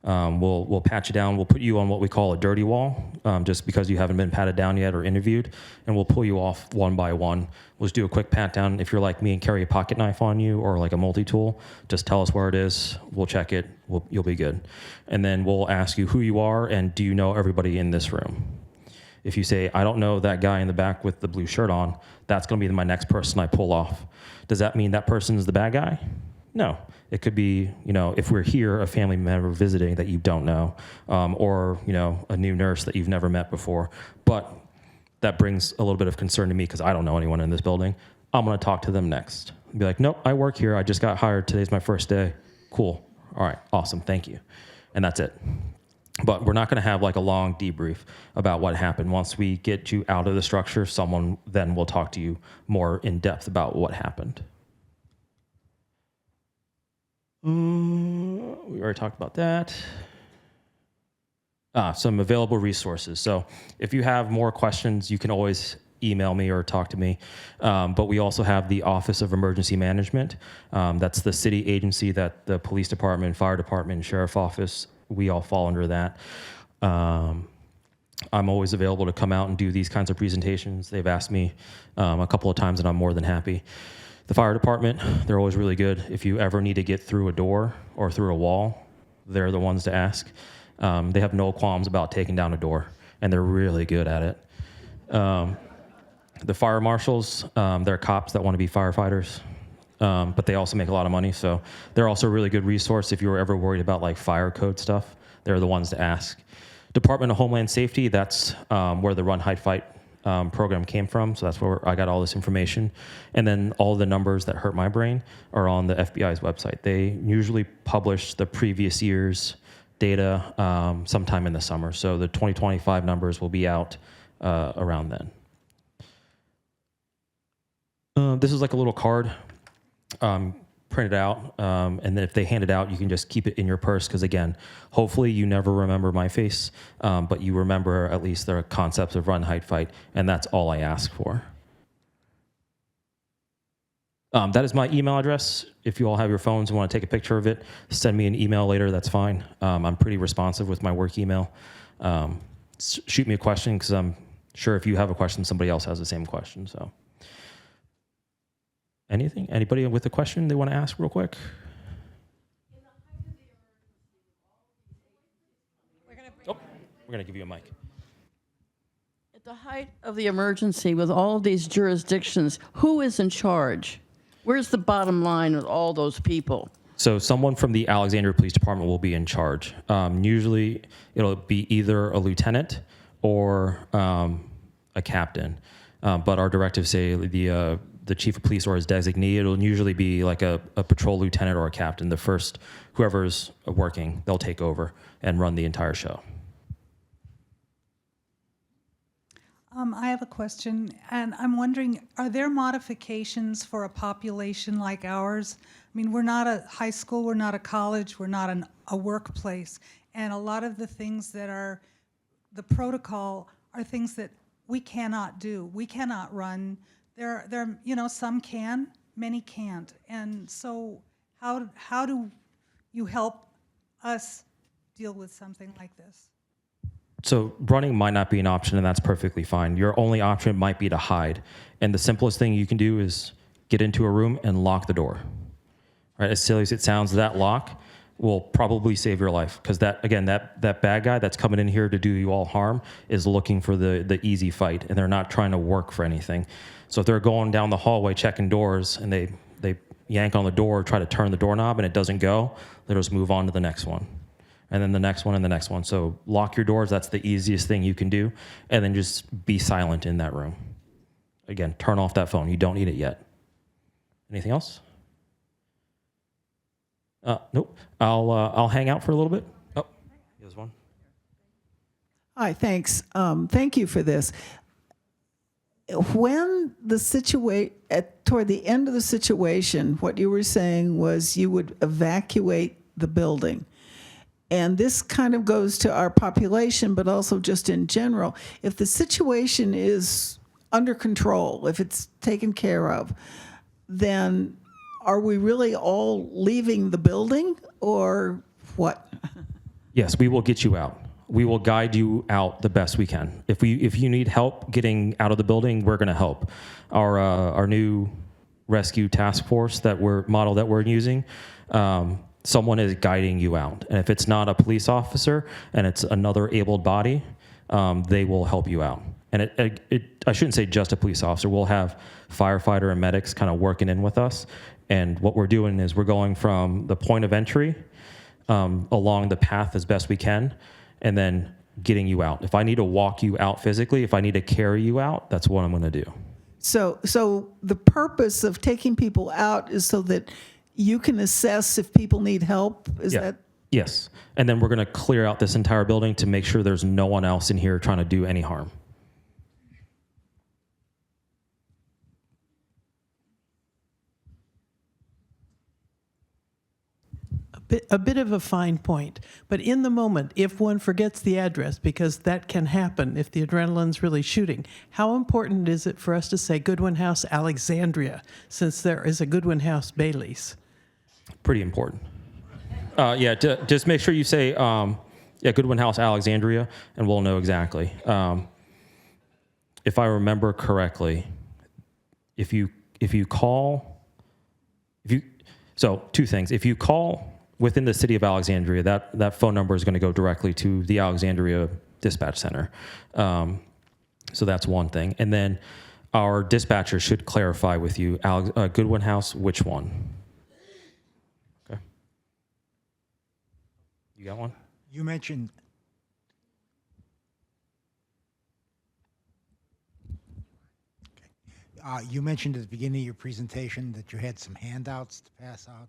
We'll pat you down. We'll put you on what we call a dirty wall, just because you haven't been patted down yet or interviewed, and we'll pull you off one by one. We'll just do a quick pat down. If you're like me and carry a pocket knife on you or like a multi-tool, just tell us where it is. We'll check it. You'll be good. And then we'll ask you who you are and do you know everybody in this room? If you say, I don't know that guy in the back with the blue shirt on, that's going to be my next person I pull off. Does that mean that person is the bad guy? No. It could be, if we're here, a family member visiting that you don't know, or, a new nurse that you've never met before. But that brings a little bit of concern to me because I don't know anyone in this building. I'm going to talk to them next. Be like, nope, I work here. I just got hired. Today's my first day. Cool. All right. Awesome. Thank you. And that's it. But we're not going to have like a long debrief about what happened. Once we get you out of the structure, someone then will talk to you more in depth about what happened. We already talked about that. Some available resources. So if you have more questions, you can always email me or talk to me. But we also have the Office of Emergency Management. That's the city agency that the police department, fire department, sheriff office, we all fall under that. I'm always available to come out and do these kinds of presentations. They've asked me a couple of times and I'm more than happy. The fire department, they're always really good. If you ever need to get through a door or through a wall, they're the ones to ask. They have no qualms about taking down a door, and they're really good at it. The fire marshals, they're cops that want to be firefighters, but they also make a lot of money, so they're also a really good resource if you were ever worried about like fire code stuff. They're the ones to ask. Department of Homeland Safety, that's where the Run, Hide, Fight program came from, so that's where I got all this information. And then all the numbers that hurt my brain are on the FBI's website. They usually publish the previous year's data sometime in the summer, so the 2025 numbers will be out around then. This is like a little card printed out, and then if they hand it out, you can just keep it in your purse because, again, hopefully you never remember my face, but you remember at least the concepts of Run, Hide, Fight, and that's all I ask for. That is my email address. If you all have your phones and want to take a picture of it, send me an email later, that's fine. I'm pretty responsive with my work email. Shoot me a question because I'm sure if you have a question, somebody else has the same question, so. Anything? Anybody with a question they want to ask real quick? We're going to give you a mic. At the height of the emergency, with all of these jurisdictions, who is in charge? Where's the bottom line with all those people? So someone from the Alexandria Police Department will be in charge. Usually it'll be either a lieutenant or a captain. But our directives say the chief of police or his designee, it'll usually be like a patrol lieutenant or a captain. The first, whoever's working, they'll take over and run the entire show. I have a question, and I'm wondering, are there modifications for a population like ours? I mean, we're not a high school, we're not a college, we're not a workplace, and a lot of the things that are the protocol are things that we cannot do. We cannot run. Some can, many can't. And so how do you help us deal with something like this? So running might not be an option, and that's perfectly fine. Your only option might be to hide. And the simplest thing you can do is get into a room and lock the door. Right? As silly as it sounds, that lock will probably save your life because that bad guy that's coming in here to do you all harm is looking for the easy fight, and they're not trying to work for anything. So if they're going down the hallway checking doors and they yank on the door, try to turn the doorknob, and it doesn't go, they'll just move on to the next one. And then the next one and the next one. So lock your doors. That's the easiest thing you can do. And then just be silent in that room. Again, turn off that phone. You don't need it yet. Anything else? Nope. I'll hang out for a little bit. Oh, here's one. Hi, thanks. Thank you for this. When toward the end of the situation, what you were saying was you would evacuate the building. And this kind of goes to our population, but also just in general. If the situation is under control, if it's taken care of, then are we really all leaving the building or what? Yes, we will get you out. We will guide you out the best we can. If you need help getting out of the building, we're going to help. Our new rescue task force that we're using, someone is guiding you out. And if it's not a police officer and it's another abled body, they will help you out. And I shouldn't say just a police officer. We'll have firefighter and medics kind of working in with us. And what we're doing is we're going from the point of entry along the path as best we can, and then getting you out. If I need to walk you out physically, if I need to carry you out, that's what I'm going to do. So the purpose of taking people out is so that you can assess if people need help? Yes. And then we're going to clear out this entire building to make sure there's no one else in here trying to do any harm. A bit of a fine point, but in the moment, if one forgets the address, because that can happen if the adrenaline's really shooting, how important is it for us to say Goodwin House, Alexandria, since there is a Goodwin House, Bailey's? Pretty important. Just make sure you say, Goodwin House, Alexandria, and we'll know exactly. If I remember correctly, so two things. If you call within the city of Alexandria, that phone number is going to go directly to the Alexandria Dispatch Center. So that's one thing. And then our dispatcher should clarify with you, Goodwin House, which one? Okay. You got one? You mentioned at the beginning of your presentation that you had some handouts to pass out.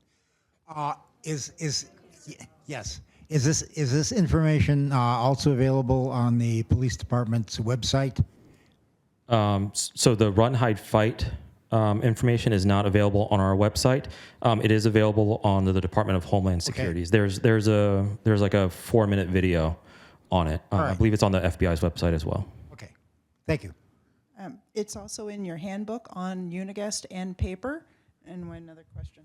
Yes. Is this information also available on the police department's website? So the Run, Hide, Fight information is not available on our website. It is available on the Department of Homeland Security's. Okay. There's like a 4-minute video on it. All right. I believe it's on the FBI's website as well. Okay. Thank you. It's also in your handbook on Unigest and paper. And another question.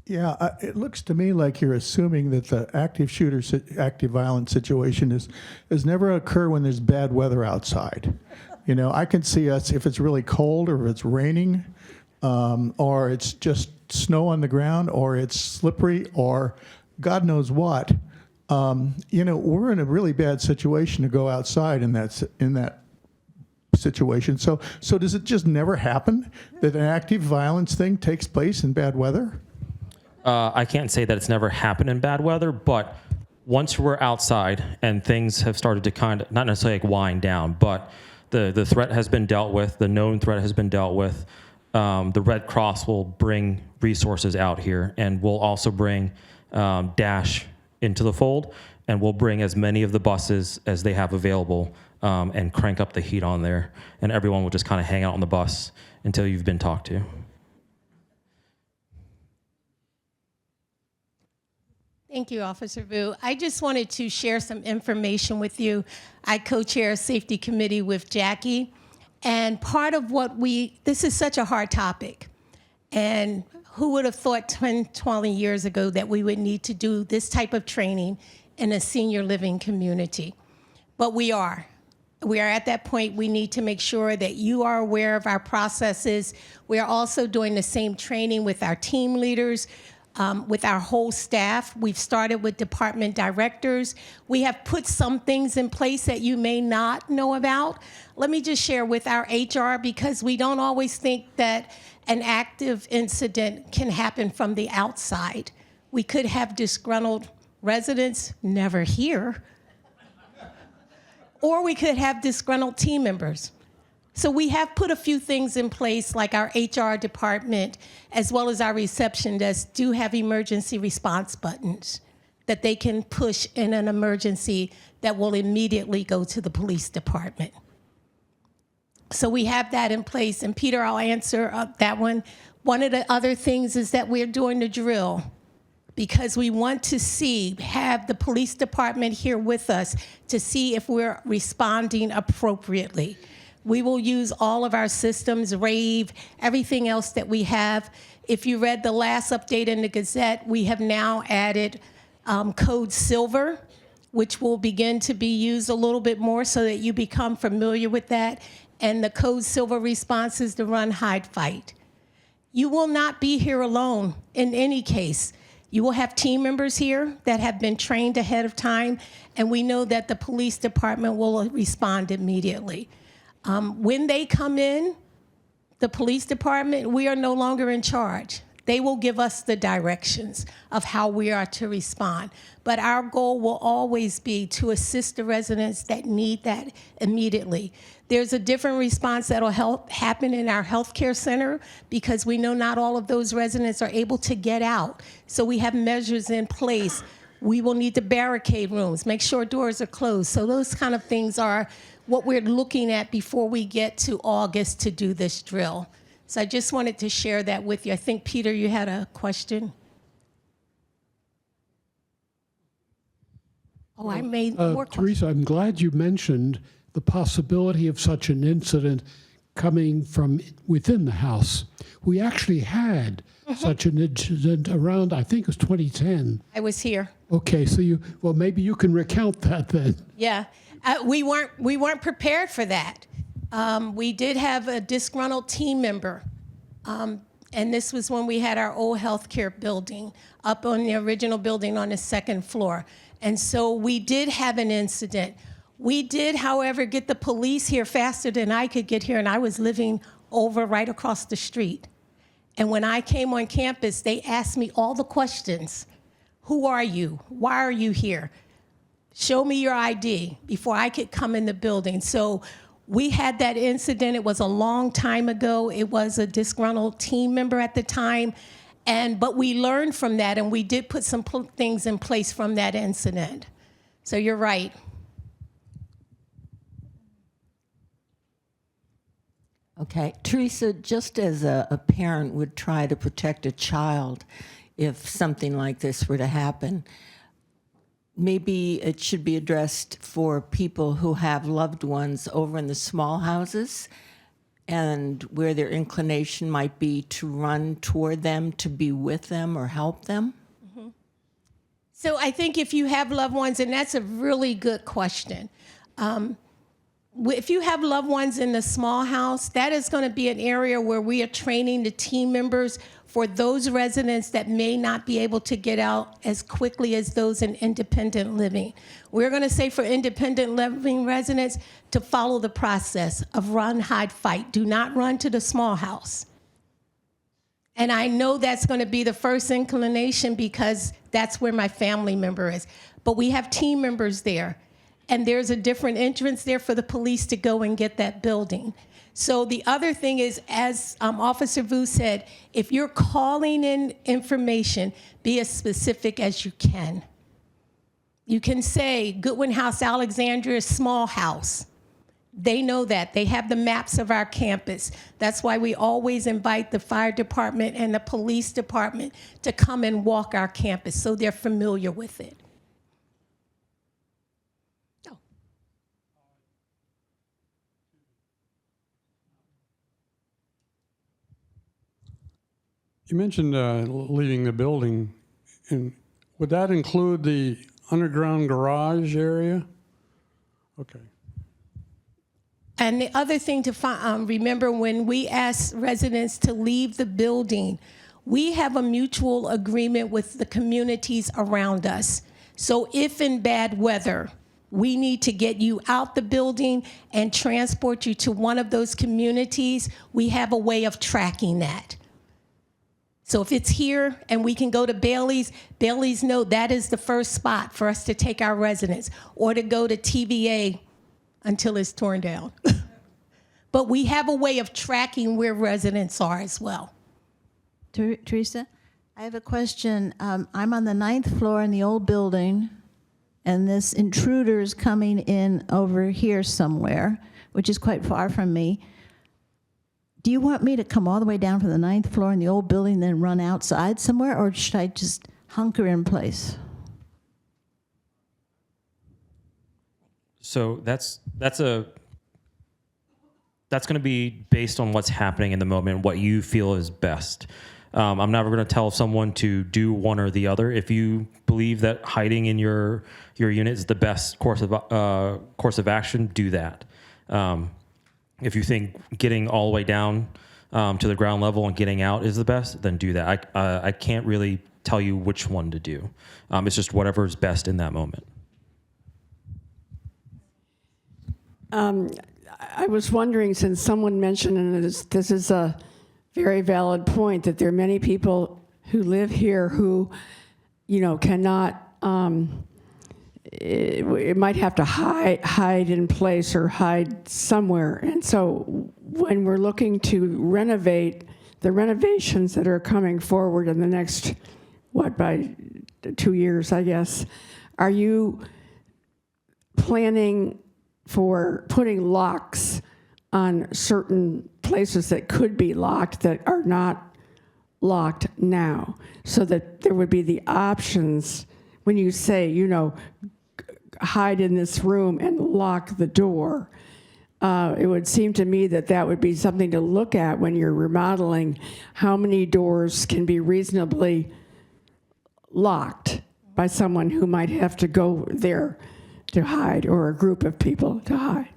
Yeah, it looks to me like you're assuming that the active violence situation is never occur when there's bad weather outside. You know, I can see us if it's really cold or if it's raining, or it's just snow on the ground, or it's slippery, or God knows what. We're in a really bad situation to go outside in that situation. So does it just never happen that an active violence thing takes place in bad weather? I can't say that it's never happened in bad weather, but once we're outside and things have started to kind of, not necessarily like wind down, but the threat has been dealt with, the known threat has been dealt with, the Red Cross will bring resources out here, and we'll also bring Dash into the fold, and we'll bring as many of the buses as they have available and crank up the heat on there, and everyone will just kind of hang out on the bus until you've been talked to. Thank you, Officer Vu. I just wanted to share some information with you. I co-chair a safety committee with Jackie, and part of this is such a hard topic, and who would have thought 10, 20 years ago that we would need to do this type of training in a senior living community? But we are. We are at that point. We need to make sure that you are aware of our processes. We are also doing the same training with our team leaders, with our whole staff. We've started with department directors. We have put some things in place that you may not know about. Let me just share with our HR, because we don't always think that an active incident can happen from the outside. We could have disgruntled residents never here, or we could have disgruntled team members. So we have put a few things in place, like our HR department, as well as our reception desk, do have emergency response buttons that they can push in an emergency that will immediately go to the police department. So we have that in place. And Peter, I'll answer that one. One of the other things is that we're doing the drill because we want to have the police department here with us to see if we're responding appropriately. We will use all of our systems, RAVE, everything else that we have. If you read the last update in the Gazette, we have now added Code Silver, which will begin to be used a little bit more so that you become familiar with that. And the Code Silver response is to run, hide, fight. You will not be here alone in any case. You will have team members here that have been trained ahead of time, and we know that the police department will respond immediately. When they come in, the police department, we are no longer in charge. They will give us the directions of how we are to respond. But our goal will always be to assist the residents that need that immediately. There's a different response that'll happen in our healthcare center because we know not all of those residents are able to get out. So we have measures in place. We will need to barricade rooms, make sure doors are closed. So those kind of things are what we're looking at before we get to August to do this drill. So I just wanted to share that with you. I think, Peter, you had a question? Oh, I made more questions. Teresa, I'm glad you mentioned the possibility of such an incident coming from within the house. We actually had such an incident around, I think it was 2010. I was here. Okay, so maybe you can recount that then. Yeah, we weren't prepared for that. We did have a disgruntled team member, and this was when we had our old healthcare building up on the original building on the second floor. And so we did have an incident. We did, however, get the police here faster than I could get here, and I was living over right across the street. And when I came on campus, they asked me all the questions. Who are you? Why are you here? Show me your ID before I could come in the building. So we had that incident. It was a long time ago. It was a disgruntled team member at the time. But we learned from that, and we did put some things in place from that incident. So you're right. Okay, Teresa, just as a parent would try to protect a child if something like this were to happen, maybe it should be addressed for people who have loved ones over in the small houses and where their inclination might be to run toward them, to be with them or help them? Mm-hmm. So I think if you have loved ones, and that's a really good question. If you have loved ones in the small house, that is going to be an area where we are training the team members for those residents that may not be able to get out as quickly as those in independent living. We're going to say for independent living residents to follow the process of run, hide, fight. Do not run to the small house. And I know that's going to be the first inclination because that's where my family member is. But we have team members there. And there's a different entrance there for the police to go and get that building. So the other thing is, as Officer Vu said, if you're calling in information, be as specific as you can. You can say Goodwin House, Alexandria, small house. They know that. They have the maps of our campus. That's why we always invite the fire department and the police department to come and walk our campus so they're familiar with it. You mentioned leaving the building. And would that include the underground garage area? Okay. And the other thing to remember, when we ask residents to leave the building, we have a mutual agreement with the communities around us. So if in bad weather, we need to get you out the building and transport you to one of those communities, we have a way of tracking that. So if it's here and we can go to Bailey's, Bailey's know that is the first spot for us to take our residents, or to go to TVA until it's torn down. But we have a way of tracking where residents are as well. Teresa, I have a question. I'm on the 9th floor in the old building, and this intruder is coming in over here somewhere, which is quite far from me. Do you want me to come all the way down from the 9th floor in the old building and then run outside somewhere, or should I just hunker in place? So that's going to be based on what's happening in the moment, what you feel is best. I'm never going to tell someone to do one or the other. If you believe that hiding in your unit is the best course of action, do that. If you think getting all the way down to the ground level and getting out is the best, then do that. I can't really tell you which one to do. It's just whatever is best in that moment. I was wondering, since someone mentioned, and this is a very valid point, that there are many people who live here who, cannot, it might have to hide in place or hide somewhere. And so when we're looking to renovate, the renovations that are coming forward in the next, by 2 years, I guess, are you planning for putting locks on certain places that could be locked that are not locked now, so that there would be the options when you say, hide in this room and lock the door? It would seem to me that that would be something to look at when you're remodeling. How many doors can be reasonably locked by someone who might have to go there to hide, or a group of people to hide?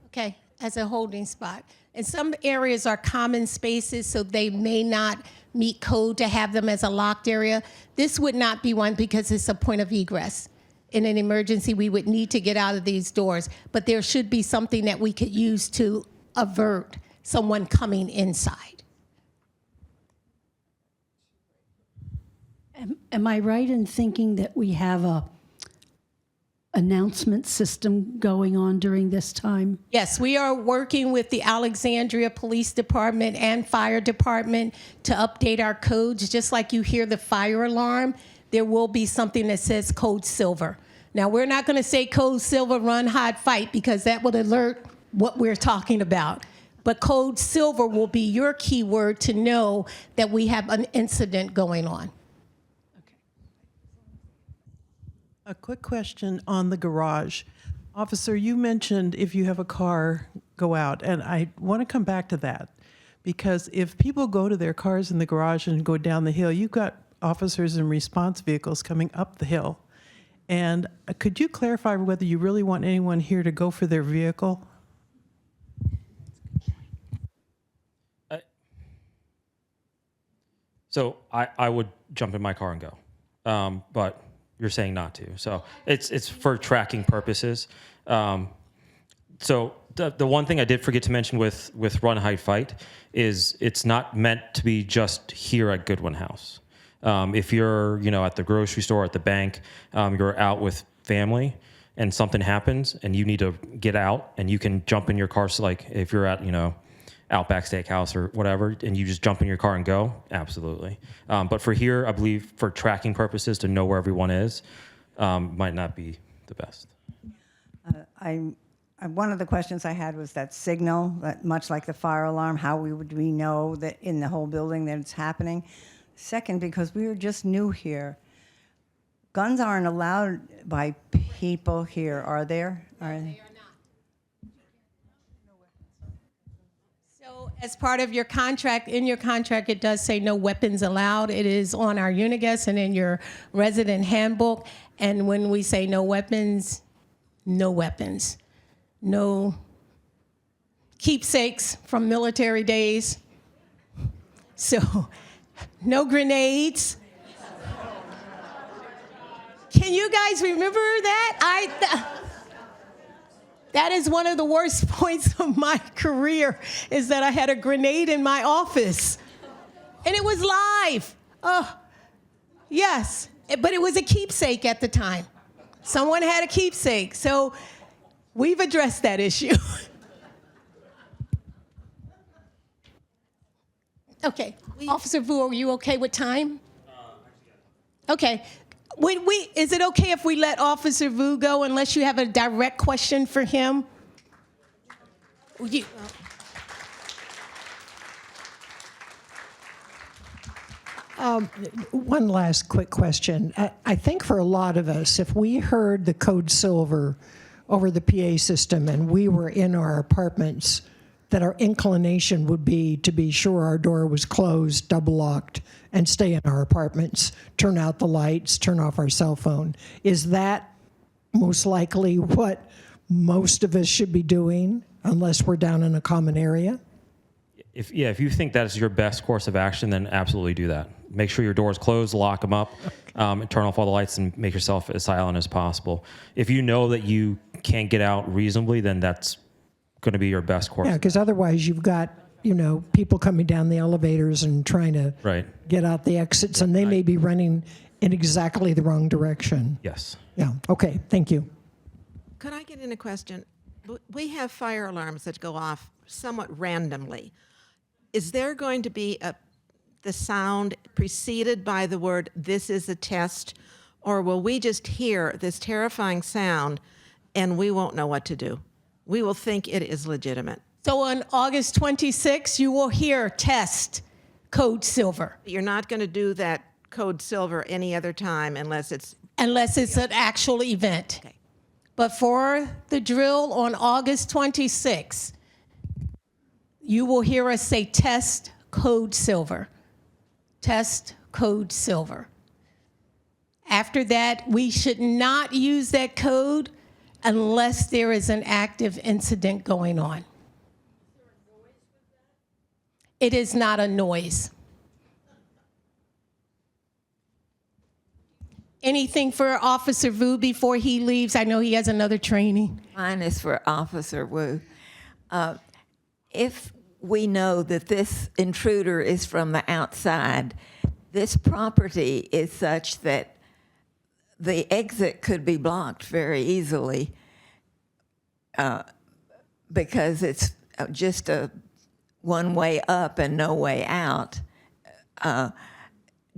Okay, as a holding spot. And some areas are common spaces, so they may not meet code to have them as a locked area. This would not be one because it's a point of egress. In an emergency, we would need to get out of these doors, but there should be something that we could use to avert someone coming inside. Am I right in thinking that we have a announcement system going on during this time? Yes, we are working with the Alexandria Police Department and Fire Department to update our codes. Just like you hear the fire alarm, there will be something that says Code Silver. Now, we're not going to say Code Silver, run, hide, fight, because that would alert what we're talking about. But Code Silver will be your keyword to know that we have an incident going on. A quick question on the garage. Officer, you mentioned if you have a car, go out. And I want to come back to that, because if people go to their cars in the garage and go down the hill, you've got officers and response vehicles coming up the hill. And could you clarify whether you really want anyone here to go for their vehicle? So I would jump in my car and go, but you're saying not to. So it's for tracking purposes. So the one thing I did forget to mention with Run, Hide, Fight is it's not meant to be just here at Goodwin House. If you're at the grocery store, at the bank, you're out with family and something happens and you need to get out, and you can jump in your car. So like if you're at Outback Steakhouse or whatever, and you just jump in your car and go, absolutely. But for here, I believe for tracking purposes, to know where everyone is, might not be the best. One of the questions I had was that signal, that much like the fire alarm, how would we know that in the whole building that it's happening? Second, because we are just new here, guns aren't allowed by people here, are there? Are they? So as part of your contract, in your contract, it does say no weapons allowed. It is on our Unigas and in your resident handbook. And when we say no weapons, no weapons. No keepsakes from military days. So no grenades. Can you guys remember that? That is one of the worst points of my career, is that I had a grenade in my office. And it was live. Oh, yes. But it was a keepsake at the time. Someone had a keepsake. So we've addressed that issue. Okay. Officer Vu, are you okay with time? Okay. Is it okay if we let Officer Vu go unless you have a direct question for him? One last quick question. I think for a lot of us, if we heard the code silver over the PA system and we were in our apartments, that our inclination would be to be sure our door was closed, double locked, and stay in our apartments, turn out the lights, turn off our cell phone. Is that most likely what most of us should be doing unless we're down in a common area? If you think that's your best course of action, then absolutely do that. Make sure your doors closed, lock them up, and turn off all the lights and make yourself as silent as possible. If you know that you can't get out reasonably, then that's going to be your best course. Yeah, because otherwise you've got, people coming down the elevators and trying to get out the exits, and they may be running in exactly the wrong direction. Yes. Yeah, okay, thank you. Could I get in a question? We have fire alarms that go off somewhat randomly. Is there going to be the sound preceded by the word, "This is a test," or will we just hear this terrifying sound and we won't know what to do? We will think it is legitimate. So on August 26th, you will hear test code silver. You're not going to do that code silver any other time unless it's an actual event. Okay. But for the drill on August 26th, you will hear us say test code silver. Test code silver. After that, we should not use that code unless there is an active incident going on. It is not a noise. Anything for Officer Vu before he leaves? I know he has another training. Mine is for Officer Wu. If we know that this intruder is from the outside, this property is such that the exit could be blocked very easily because it's just a one way up and no way out.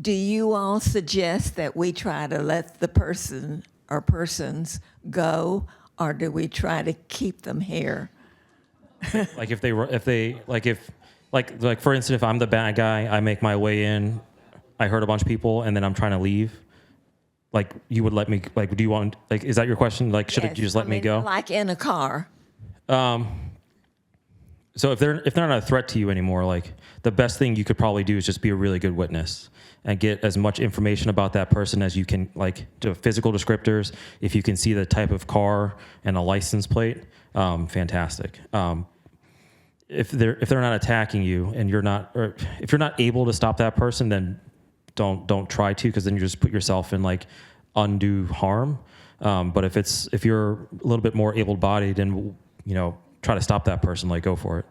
Do you all suggest that we try to let the person or persons go, or do we try to keep them here? Like for instance, if I'm the bad guy, I make my way in, I hurt a bunch of people, and then I'm trying to leave. Like, you would let me, do you want, is that your question? Should you just let me go? Like in a car. So if they're not a threat to you anymore, the best thing you could probably do is just be a really good witness and get as much information about that person as you can, to physical descriptors. If you can see the type of car and a license plate, fantastic. If they're not attacking you and if you're not able to stop that person, then don't try to, because then you just put yourself in undue harm. But if you're a little bit more able-bodied and try to stop that person, go for it.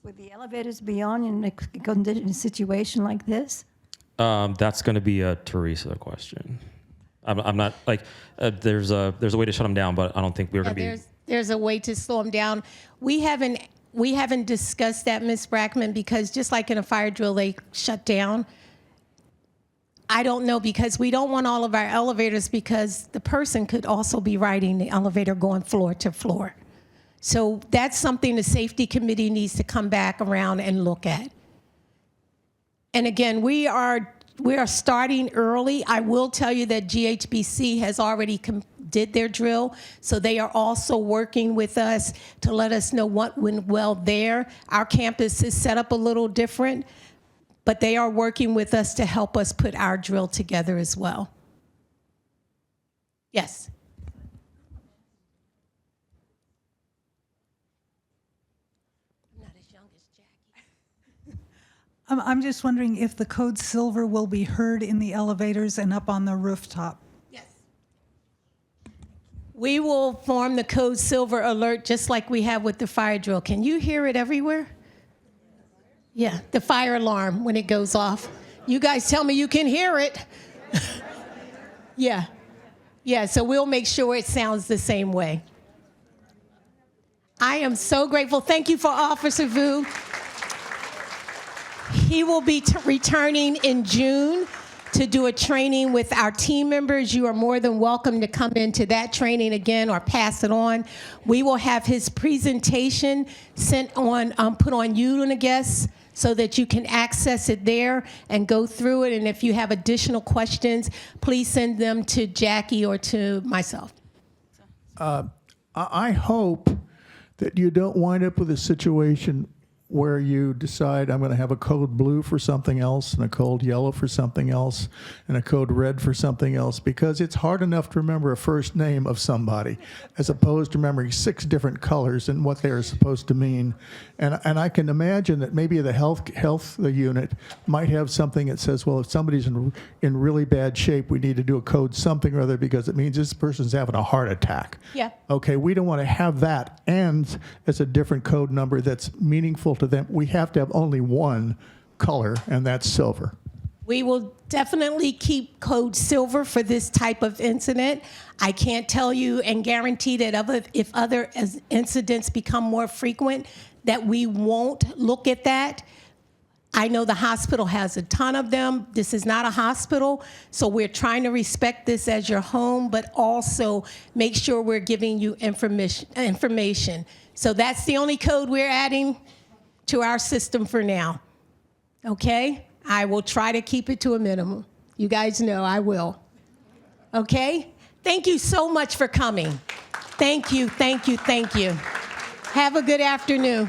Would the elevators be on in a situation like this? That's going to be a Teresa question. I'm not there's a way to shut them down, but I don't think we're going to be. There's a way to slow them down. We haven't discussed that, Ms. Brackman, because just like in a fire drill, they shut down. I don't know, because we don't want all of our elevators, because the person could also be riding the elevator going floor to floor. So that's something the safety committee needs to come back around and look at. And again, we are starting early. I will tell you that GHBC has already did their drill, so they are also working with us to let us know what went well there. Our campus is set up a little different, but they are working with us to help us put our drill together as well. Yes. I'm just wondering if the code silver will be heard in the elevators and up on the rooftop. We will form the code silver alert just like we have with the fire drill. Can you hear it everywhere? Yeah, the fire alarm when it goes off. You guys tell me you can hear it. Yeah. Yeah, so we'll make sure it sounds the same way. I am so grateful. Thank you for Officer Vu. He will be returning in June to do a training with our team members. You are more than welcome to come into that training again or pass it on. We will have his presentation sent on, put on Uniguest so that you can access it there and go through it. And if you have additional questions, please send them to Jackie or to myself. I hope that you don't wind up with a situation where you decide I'm going to have a code blue for something else and a code yellow for something else and a code red for something else, because it's hard enough to remember a first name of somebody as opposed to remembering 6 different colors and what they're supposed to mean. And I can imagine that maybe the health unit might have something that says, well, if somebody's in really bad shape, we need to do a code something or other because it means this person's having a heart attack. Yeah. Okay, we don't want to have that and as a different code number that's meaningful to them. We have to have only one color, and that's silver. We will definitely keep code silver for this type of incident. I can't tell you and guarantee that if other incidents become more frequent, that we won't look at that. I know the hospital has a ton of them. This is not a hospital, so we're trying to respect this as your home, but also make sure we're giving you information. So that's the only code we're adding to our system for now. Okay? I will try to keep it to a minimum. You guys know I will. Okay? Thank you so much for coming. Thank you, thank you, thank you. Have a good afternoon.